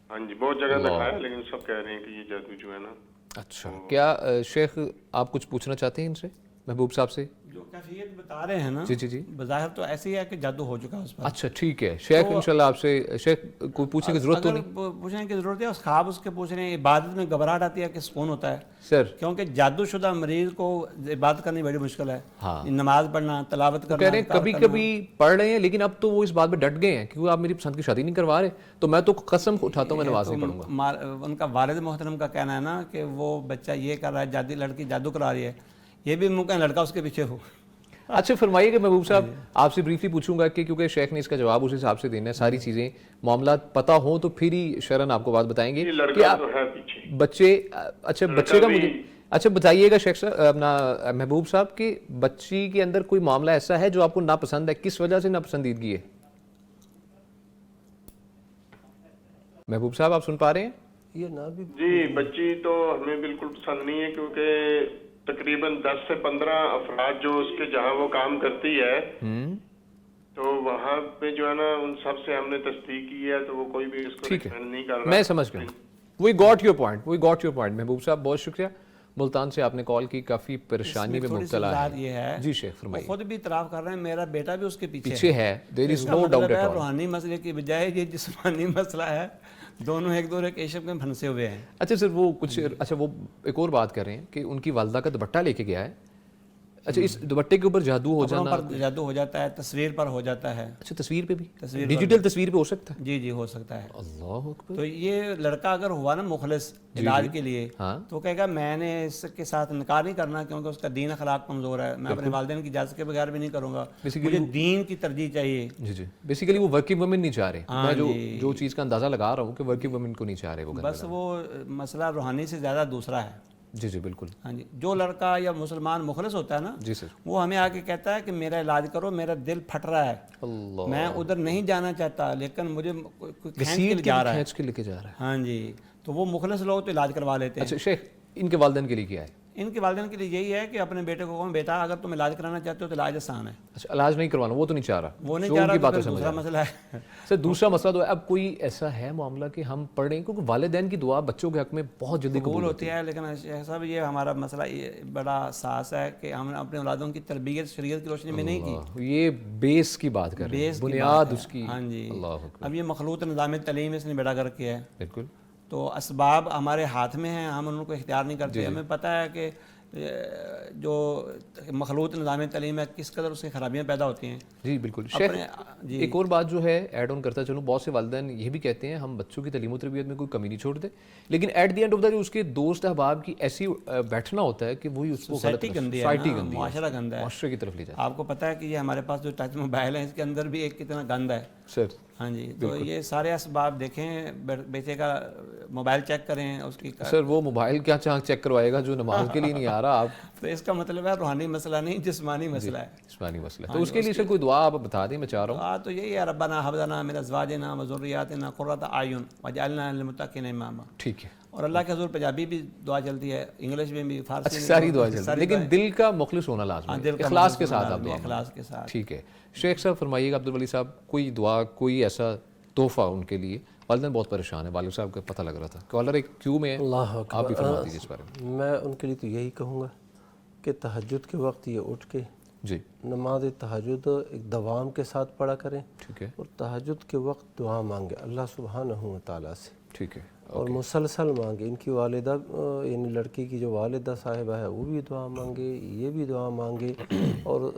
ہاں جی بہت جگہ دکھایا لیکن سب کہہ رہے ہیں کہ یہ جادو جو ہے نا. اچھا کیا شیخ آپ کچھ پوچھنا چاہتے ہیں ان سے محبوب صاحب سے؟ جو کیفیت بتا رہے ہیں نا جی جی جی بظاہر تو ایسی ہے کہ جادو ہو چکا اس پر. اچھا ٹھیک ہے شیخ انشاءاللہ آپ سے شیخ کوئی پوچھنے کی ضرورت تو نہیں؟ پوچھنے کی ضرورت ہے. خواب اس کے پوچھ رہے ہیں، عبادت میں گھبراہٹ آتی ہے کہ سکون ہوتا ہے سر؟ کیونکہ جادو شدہ مریض کو عبادت کرنی بڑی مشکل ہے. ہاں نماز پڑھنا، تلاوت کرنا. کہہ رہے ہیں کبھی کبھی پڑھ رہے ہیں لیکن اب تو وہ اس بات پہ ڈٹ گئے ہیں کیونکہ آپ میری پسند کی شادی نہیں کروا رہے تو میں تو قسم اٹھاتا ہوں میں نماز نہیں پڑھوں گا. ان کا والد محترم کا کہنا ہے نا کہ وہ بچہ یہ کر رہا ہے، لڑکی جادو کرا رہی ہے، یہ بھی ممکن لڑکا اس کے پیچھے ہو. اچھا فرمائیے کہ محبوب صاحب آپ سے بریفلی پوچھوں گا کہ کیونکہ شیخ نے اس کا جواب اس حساب سے دینا ہے، ساری چیزیں معاملات پتہ ہوں تو پھر ہی شرعن آپ کو بات بتائیں گے کہ آپ بچے. اچھا بچے کا مجھے اچھا بتائیے گا شیخ صاحب اپنا محبوب صاحب کہ بچی کے اندر کوئی معاملہ ایسا ہے جو آپ کو ناپسند ہے، کس وجہ سے ناپسندیدگی ہے؟ محبوب صاحب آپ سن پا رہے ہیں؟ جی بچی تو ہمیں بالکل پسند نہیں ہے کیونکہ تقریباً 10 سے 15 افراد جو اس کے جہاں وہ کام کرتی ہے تو وہاں پہ جو ہے نا ان سب سے ہم نے تصدیق کی ہے تو وہ کوئی بھی اس کو ریکمینڈ نہیں کر رہا. میں سمجھ گیا. وی گاٹ یور پوائنٹ محبوب صاحب بہت شکریہ. ملتان سے آپ نے کال کی، کافی پریشانی میں مبتلا ہے. جی شیخ فرمائیے. خود بھی اعتراف کر رہے ہیں میرا بیٹا بھی اس کے پیچھے ہے. دیر از نو ڈاؤٹ ایٹ آل. روحانی مسئلے کی بجائے یہ جسمانی مسئلہ ہے دونوں ایک دوسرے کے عشق میں پھنسے ہوئے ہیں. اچھا سر وہ کچھ وہ ایک اور بات کر رہے ہیں کہ ان کی والدہ کا دوپٹہ لے کے گیا ہے. اچھا اس دوپٹے کے اوپر جادو ہو جانا, پر جادو ہو جاتا ہے, تصویر پر ہو جاتا ہے. اچھا تصویر پہ بھی, تصویر ڈیجیٹل تصویر پہ ہو سکتا ہے؟ جی ہو سکتا ہے. اللہ اکبر. تو یہ لڑکا اگر ہوا نا مخلص علاج کے لیے, تو کہے گا میں نے اس کے ساتھ نکاح نہیں کرنا کیونکہ اس کا دین اخلاق کمزور ہے, میں اپنے والدین کی اجازت کے بغیر بھی نہیں کروں گا, مجھے دین کی ترجیح چاہیے. جی بیسیکلی وہ ورکنگ وومن نہیں چاہ رہے. میں جو چیز کا اندازہ لگا رہا ہوں کہ ورکنگ وومن کو نہیں چاہ رہے وہ, بس وہ مسئلہ روحانی سے زیادہ دوسرا ہے. جی بالکل. ہاں جی, جو لڑکا یا مسلمان مخلص ہوتا ہے نا, جی سر, وہ ہمیں آ کے کہتا ہے کہ میرا علاج کرو, میرا دل پھٹ رہا ہے, میں ادھر نہیں جانا چاہتا لیکن مجھے کھینچ کے لے کے جا رہا ہے. ہاں جی, تو وہ مخلص لوگ تو علاج کروا لیتے ہیں. اچھا شیخ, ان کے والدین کے لیے کیا ہے؟ ان کے والدین کے لیے یہی ہے کہ اپنے بیٹے کو کہوں بیٹا اگر تم علاج کرانا چاہتے ہو تو علاج آسان ہے. اچھا علاج نہیں کروانا, وہ تو نہیں چاہ رہا, وہ نہیں چاہ رہا, تو دوسرا مسئلہ ہے. سر دوسرا مسئلہ تو ہے, اب کوئی ایسا ہے معاملہ کہ ہم پڑھ رہے ہیں کیونکہ والدین کی دعا بچوں کے حق میں بہت جلدی قبول ہوتی ہے, لیکن ایسا بھی یہ ہمارا مسئلہ بڑا حساس ہے کہ ہم نے اپنے اولادوں کی تربیت شریعت کی روشنی میں نہیں کی. یہ بیس کی بات کر رہے ہیں, بنیاد اس کی. ہاں جی, اللہ اب یہ مخلوط نظام تعلیم اس نے بیڑا کر کے ہے. بالکل. تو اسباب ہمارے ہاتھ میں ہیں, ہم ان کو اختیار نہیں کرتے. ہمیں پتہ ہے کہ جو مخلوط نظام تعلیم ہے کس قدر اس کی خرابیاں پیدا ہوتی ہیں. جی بالکل. شیخ ایک اور بات جو ہے ایڈ آن کرتا چلوں, بہت سے والدین یہ بھی کہتے ہیں ہم بچوں کی تعلیم و تربیت میں کوئی کمی نہیں چھوڑتے, لیکن at the end of the جو اس کے دوست احباب کی ایسی بیٹھنا ہوتا ہے کہ وہی اس کو سوسائٹی گندی ہے, معاشرہ گندا ہے, معاشرے کی طرف لے جاتا ہے. آپ کو پتہ ہے کہ یہ ہمارے پاس جو ٹچ موبائل ہے اس کے اندر بھی ایک کتنا گند ہے سر. ہاں جی, تو یہ سارے اسباب دیکھیں, بیٹے کا موبائل چیک کریں اس کی. سر وہ موبائل کیا چیک کروائے گا جو نماز کے لیے نہیں آ رہا. آپ تو اس کا مطلب ہے روحانی مسئلہ نہیں, جسمانی مسئلہ ہے. جسمانی مسئلہ. تو اس کے لیے سر کوئی دعا آپ بتا دیں, میں چاہ رہا ہوں. ہاں تو یہی ہے, ربنا هب لنا من ازواجنا وذرياتنا قرة اعین واجعلنا للمتقین اماما. ٹھیک ہے. اور اللہ کے حضور پنجابی بھی دعا چلتی ہے, انگلش میں بھی, فارسی میں ساری دعا چلتی ہے, لیکن دل کا مخلص ہونا لازمی ہے, اخلاص کے ساتھ آپ دعا. اخلاص کے ساتھ. ٹھیک ہے. شیخ صاحب فرمائیے گا, عبدالولی صاحب کوئی دعا, کوئی ایسا تحفہ ان کے لیے. والدین بہت پریشان ہیں, والد صاحب کا پتہ لگ رہا تھا, کالر ایک کیوں میں ہے, آپ بھی فرما دیجیے اس بارے میں. میں ان کے لیے تو یہی کہوں گا کہ تہجد کے وقت یہ اٹھ کے جی نماز تہجد ایک دوام کے ساتھ پڑھا کریں. ٹھیک ہے. اور تہجد کے وقت دعا مانگے اللہ سبحانہ و تعالیٰ سے. ٹھیک ہے. اور مسلسل مانگے. ان کی والدہ یعنی لڑکی کی جو والدہ صاحبہ ہے وہ بھی دعا مانگے, یہ بھی دعا مانگے, اور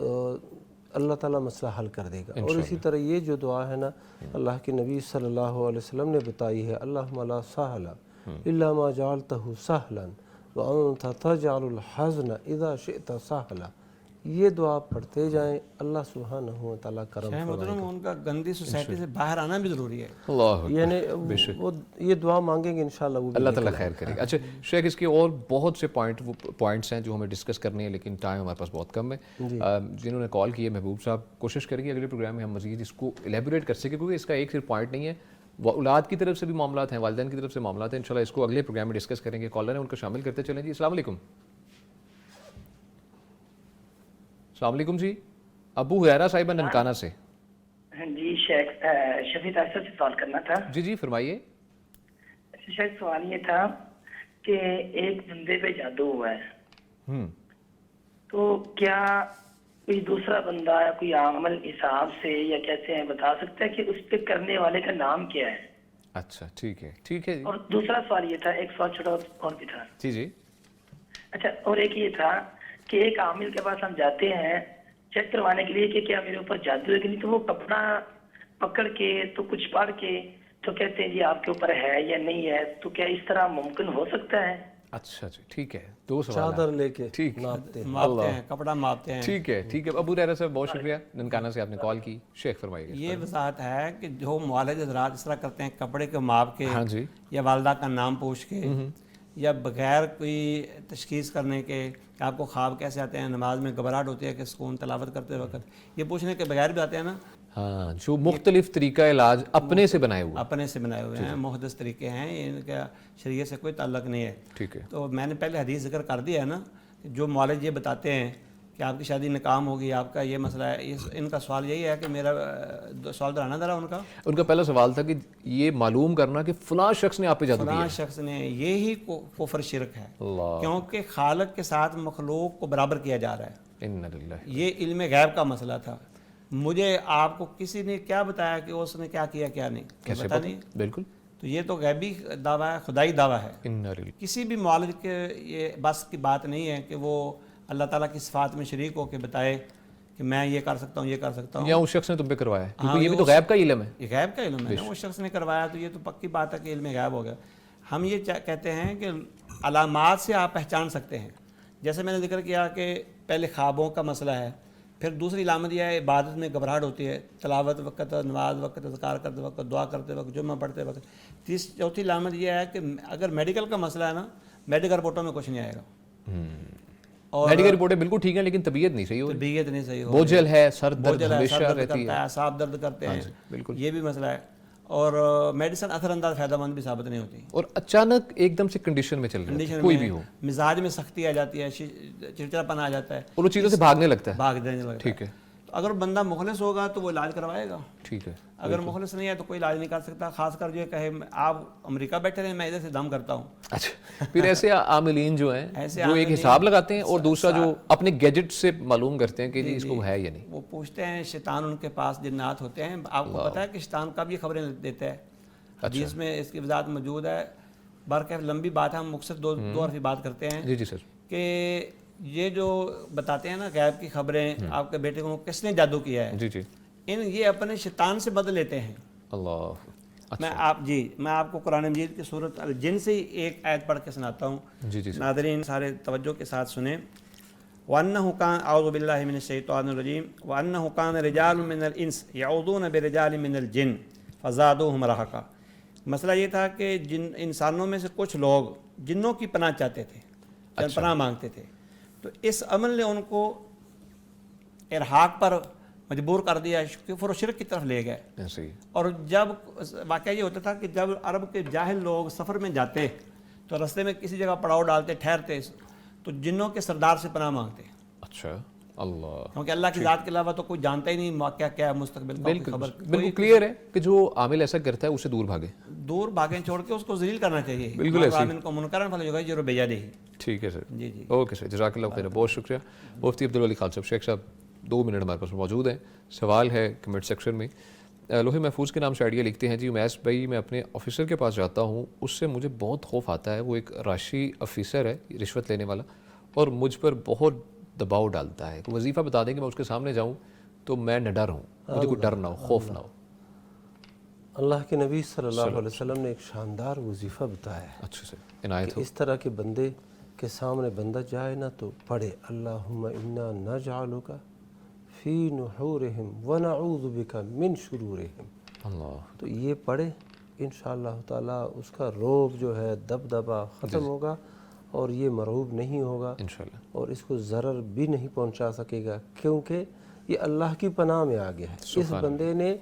اللہ تعالیٰ مسئلہ حل کر دے گا. اور اسی طرح یہ جو دعا ہے نا, اللہ کے نبی صلی اللہ علیہ وسلم نے بتائی ہے, اللہم لا سہل الا ما جعلتہ سہلا وانت تجعل الحزن اذا شئت سہلا. یہ دعا پڑھتے جائیں, اللہ سبحانہ و تعالیٰ کرم فرمائے گا. ان کا گندی سوسائٹی سے باہر آنا بھی ضروری ہے. اللہ یعنی وہ یہ دعا مانگیں گے انشاءاللہ وہ اللہ تعالیٰ خیر کرے گا. اچھا شیخ, اس کے اور بہت سے پوائنٹس ہیں جو ہمیں ڈسکس کرنے ہیں, لیکن ٹائم ہمارے پاس بہت کم ہے. جنہوں نے کال کی ہے, محبوب صاحب کوشش کریں گے اگلے پروگرام میں ہم مزید اس کو ایلیبوریٹ کر سکیں, کیونکہ اس کا ایک صرف پوائنٹ نہیں ہے, اولاد کی طرف سے بھی معاملات ہیں, والدین کی طرف سے معاملات ہیں. انشاءاللہ اس کو اگلے پروگرام میں ڈسکس کریں گے. کالر ہیں, ان کو شامل کرتے چلیں. جی السلام علیکم. السلام علیکم جی. ابو حیرہ صاحبہ ننکانہ سے. جی شیخ شفیع طاہر سے سوال کرنا تھا. جی فرمائیے. شیخ سوال یہ تھا کہ ایک بندے پہ جادو ہوا ہے, تو کیا کوئی دوسرا بندہ یا کوئی عمل حساب سے یا کیسے ہیں بتا سکتا ہے کہ اس پہ کرنے والے کا نام کیا ہے؟ اچھا ٹھیک ہے. ٹھیک ہے. اور دوسرا سوال یہ تھا, ایک سوال چھوٹا اور بھی تھا. جی اچھا, اور ایک یہ تھا کہ ایک عامل کے پاس ہم جاتے ہیں چیک کروانے کے لیے کہ کیا میرے اوپر جادو ہے کہ نہیں, تو وہ کپڑا پکڑ کے تو کچھ پڑھ کے تو کہتے ہیں جی آپ کے اوپر ہے یا نہیں ہے, تو کیا اس طرح ممکن ہو سکتا ہے؟ اچھا جی ٹھیک ہے. دو سوال چادر لے کے ٹھیک ناپتے ہیں, کپڑا ماپتے ہیں. ٹھیک ہے. ٹھیک ہے ابو حیرہ صاحب, بہت شکریہ ننکانہ سے آپ نے کال کی. شیخ فرمائیے. یہ وضاحت ہے کہ جو معالج حضرات اس طرح کرتے ہیں کپڑے کو ماپ کے, ہاں جی, یا والدہ کا نام پوچھ کے, یا بغیر کوئی تشخیص کرنے کے کہ آپ کو خواب کیسے آتے ہیں, نماز میں گھبراہٹ ہوتی ہے کہ سکون تلاوت کرتے وقت, یہ پوچھنے کے بغیر بھی آتے ہیں نا. ہاں, جو مختلف طریقہ علاج اپنے سے بنائے ہوئے ہیں, محدث طریقے ہیں, ان کا شریعت سے کوئی تعلق نہیں ہے. ٹھیک ہے. تو میں نے پہلے حدیث ذکر کر دیا ہے نا, جو معالج یہ بتاتے ہیں کہ آپ کی شادی ناکام ہوگی, آپ کا یہ مسئلہ ہے, ان کا سوال یہی ہے کہ میرا سوال دہرانا ذرا ان کا پہلا سوال تھا کہ یہ معلوم کرنا کہ فلاں شخص نے آپ پہ جادو کیا, فلاں شخص نے, یہی کفر شرک ہے, کیونکہ خالق کے ساتھ مخلوق کو برابر کیا جا رہا ہے. یہ علم غیب کا مسئلہ تھا. مجھے آپ کو کسی نے کیا بتایا کہ اس نے کیا کیا کیا نہیں, کیسے پتہ نہیں. بالکل تو یہ تو غیبی دعویٰ ہے، خدائی دعویٰ ہے. کسی بھی معالج کے یہ بس کی بات نہیں ہے کہ وہ اللہ تعالیٰ کی صفات میں شریک ہو کے بتائے کہ میں یہ کر سکتا ہوں، یہ کر سکتا ہوں. یا اس شخص نے تم پہ کروایا ہے، کیونکہ یہ بھی تو غیب کا علم ہے. یہ غیب کا علم ہے نا، اس شخص نے کروایا تو یہ تو پکی بات ہے کہ علم غیب ہو گیا. ہم یہ کہتے ہیں کہ علامات سے آپ پہچان سکتے ہیں. جیسے میں نے ذکر کیا کہ پہلے خوابوں کا مسئلہ ہے، پھر دوسری علامت یہ ہے عبادت میں گھبراہٹ ہوتی ہے، تلاوت وقت، نماز وقت، اذکار کرتے وقت، دعا کرتے وقت، جمعہ پڑھتے وقت. چوتھی علامت یہ ہے کہ اگر میڈیکل کا مسئلہ ہے نا، میڈیکل رپورٹوں میں کچھ نہیں آئے گا. اور میڈیکل رپورٹیں بالکل ٹھیک ہیں لیکن طبیعت نہیں صحیح ہو، طبیعت نہیں صحیح ہو، بوجھل ہے، سر درد ہمیشہ رہتی ہے، اعصاب درد کرتے ہیں، بالکل یہ بھی مسئلہ ہے. اور میڈیسن اثر انداز فائدہ مند بھی ثابت نہیں ہوتی. اور اچانک ایک دم سے کنڈیشن میں چل رہی ہے، کوئی بھی ہو، مزاج میں سختی آ جاتی ہے، چڑچڑاپن آ جاتا ہے، اور وہ چیزوں سے بھاگنے لگتا ہے، بھاگنے لگتا ہے. ٹھیک ہے. تو اگر بندہ مخلص ہوگا تو وہ علاج کروائے گا. ٹھیک ہے. اگر مخلص نہیں ہے تو کوئی علاج نہیں کر سکتا. خاص کر جو کہے آپ امریکہ بیٹھے رہیں، میں ادھر سے دم کرتا ہوں. اچھا، پھر ایسے عاملین جو ہیں جو ایک حساب لگاتے ہیں اور دوسرا جو اپنے گیجٹ سے معلوم کرتے ہیں کہ جی اس کو ہے یا نہیں. وہ پوچھتے ہیں، شیطان ان کے پاس جنات ہوتے ہیں. آپ کو پتہ ہے کہ شیطان کب یہ خبریں دیتا ہے؟ حدیث میں اس کی وضاحت موجود ہے. برکہ لمبی بات ہے، ہم مختصر دو حرفی بات کرتے ہیں. جی سر. کہ یہ جو بتاتے ہیں نا غیب کی خبریں، آپ کے بیٹے کو کس نے جادو کیا ہے، جی یہ اپنے شیطان سے بدل لیتے ہیں. اللہ. میں آپ کو قرآن مجید کی سورۃ الجن سے ایک آیت پڑھ کے سناتا ہوں. جی ناظرین سارے توجہ کے ساتھ سنیں. وَأَنَّهُ كَانَ أَعُوذُ بِاللَّهِ مِنَ الشَّيْطَانِ الرَّجِيمِ وَأَنَّهُ كَانَ رِجَالٌ مِنَ الْإِنسِ يَعُوذُونَ بِرِجَالٍ مِنَ الْجِنِّ فَزَادُوهُمْ رَهَقًا. مسئلہ یہ تھا کہ انسانوں میں سے کچھ لوگ جنوں کی پناہ چاہتے تھے، پناہ مانگتے تھے. تو اس عمل نے ان کو ارحاق پر مجبور کر دیا، کفر و شرک کی طرف لے گئے. اور جب واقعہ یہ ہوتا تھا کہ جب عرب کے جاہل لوگ سفر میں جاتے تو رستے میں کسی جگہ پڑاؤ ڈالتے، ٹھہرتے، تو جنوں کے سردار سے پناہ مانگتے. اچھا. اللہ. کیونکہ اللہ کی ذات کے علاوہ تو کوئی جانتا ہی نہیں واقعہ کیا ہے، مستقبل کا خبر. بالکل کلیئر ہے کہ جو عامل ایسا کرتا ہے اسے دور بھاگیں، چھوڑ کے اس کو ذلیل کرنا چاہیے. بالکل ایسے ان کو منکرن فلیغیروا بیدہ. ٹھیک ہے سر. جی. اوکے سر، جزاک اللہ خیر. بہت شکریہ. مفتی عبدالولی خان صاحب. شیخ صاحب 2 منٹ ہمارے پاس موجود ہیں. سوال ہے کمنٹ سیکشن میں. لوہے محفوظ کے نام سے آئیڈیا لکھتے ہیں، جی امیس بھائی میں اپنے آفیسر کے پاس جاتا ہوں، اس سے مجھے بہت خوف آتا ہے. وہ ایک راشی آفیسر ہے، رشوت لینے والا، اور مجھ پر بہت دباؤ ڈالتا ہے. وظیفہ بتا دیں کہ میں اس کے سامنے جاؤں تو میں نہ ڈر ہوں، مجھے کوئی ڈر نہ ہو، خوف نہ ہو. اللہ کے نبی صلی اللہ علیہ وسلم نے ایک شاندار وظیفہ بتایا ہے. اچھا سر، عنایت ہو. اس طرح کے بندے کے سامنے بندہ جائے نا تو پڑھے اللہم انا نجعلک فی نحورہم ونعوذ بک من شرورہم. اللہ. تو یہ پڑھے، انشاءاللہ تعالی اس کا رعب جو ہے، دبدبہ ختم ہوگا اور یہ مرعوب نہیں ہوگا انشاءاللہ، اور اس کو ضرر بھی نہیں پہنچا سکے گا، کیونکہ یہ اللہ کی پناہ میں آ گیا ہے. اس بندے نے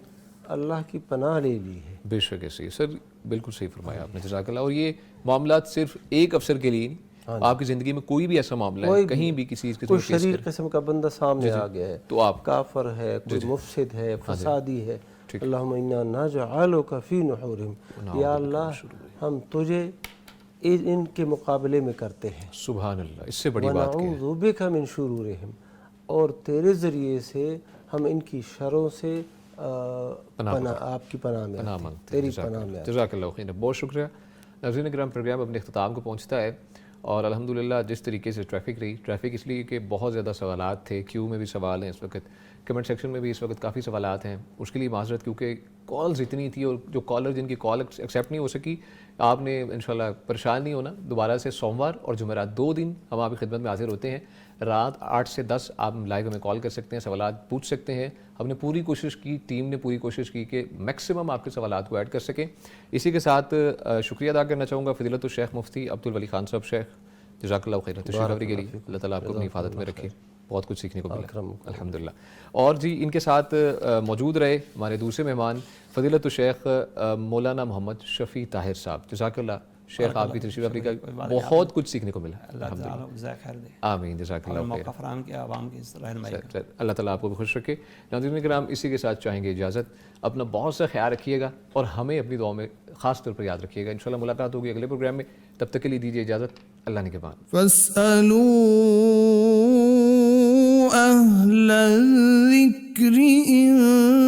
اللہ کی پناہ لے لی ہے. بے شک ایسی سر، بالکل صحیح فرمایا آپ نے، جزاک اللہ. اور یہ معاملات صرف ایک افسر کے لیے نہیں، آپ کی زندگی میں کوئی بھی ایسا معاملہ ہے، کہیں بھی کسی چیز کوئی شریر قسم کا بندہ سامنے آ گیا ہے، تو آپ کافر ہے، کوئی مفسد ہے، فسادی ہے، اللہم انا نجعلک فی نحورہم، یا اللہ ہم تجھے ان کے مقابلے میں کرتے ہیں. سبحان اللہ. اس سے بڑی بات کیا ہے؟ وَنَعُوذُ بِكَ مِن شُرُورِهِمْ، اور تیرے ذریعے سے ہم ان کی شروں سے آپ کی پناہ میں آتے ہیں، تیری پناہ میں. جزاک اللہ خیر. بہت شکریہ. ناظرین کرام، پروگرام اپنے اختتام کو پہنچتا ہے، اور الحمدللہ جس طریقے سے ٹریفک اس لیے کہ بہت زیادہ سوالات تھے، کیو میں بھی سوال ہیں اس وقت، کمنٹ سیکشن میں بھی اس وقت کافی سوالات ہیں، اس کے لیے معذرت، کیونکہ کالز اتنی تھی اور جو کالر جن کی کال ایکسیپٹ نہیں ہو سکی، آپ نے انشاءاللہ پریشان نہیں ہونا. دوبارہ سے سوموار اور جمعرات 2 دن ہم آپ کی خدمت میں حاضر ہوتے ہیں. رات 8 سے 10 آپ لائیو ہمیں کال کر سکتے ہیں، سوالات پوچھ سکتے ہیں. ہم نے پوری کوشش کی، ٹیم نے پوری کوشش کی کہ میکسیمم آپ کے سوالات کو ایڈ کر سکیں. اسی کے ساتھ شکریہ ادا کرنا چاہوں گا فضیلت الشیخ مفتی عبدالولی خان صاحب. شیخ جزاک اللہ خیر، تشریف آوری کے لیے اللہ تعالیٰ آپ کو اپنی حفاظت میں رکھے. بہت کچھ سیکھنے کو ملا الحمدللہ. اور جی ان کے ساتھ موجود رہے ہمارے دوسرے مہمان فضیلت الشیخ مولانا محمد شفیع طاہر صاحب. جزاک اللہ شیخ، آپ کی تشریف آوری کا بہت کچھ سیکھنے کو ملا الحمدللہ. آمین. جزاک اللہ خیر. اللہ تعالیٰ آپ کو بھی خوش رکھے. ناظرین کرام، اسی کے ساتھ چاہیں گے اجازت. اپنا بہت سا خیال رکھیے گا اور ہمیں اپنی دعاؤں میں خاص طور پر یاد رکھیے گا. انشاءاللہ ملاقات ہوگی اگلے پروگرام میں. تب تک کے لیے دیجیے اجازت. اللہ نگہبان. فاسألوا أهل الذكر إن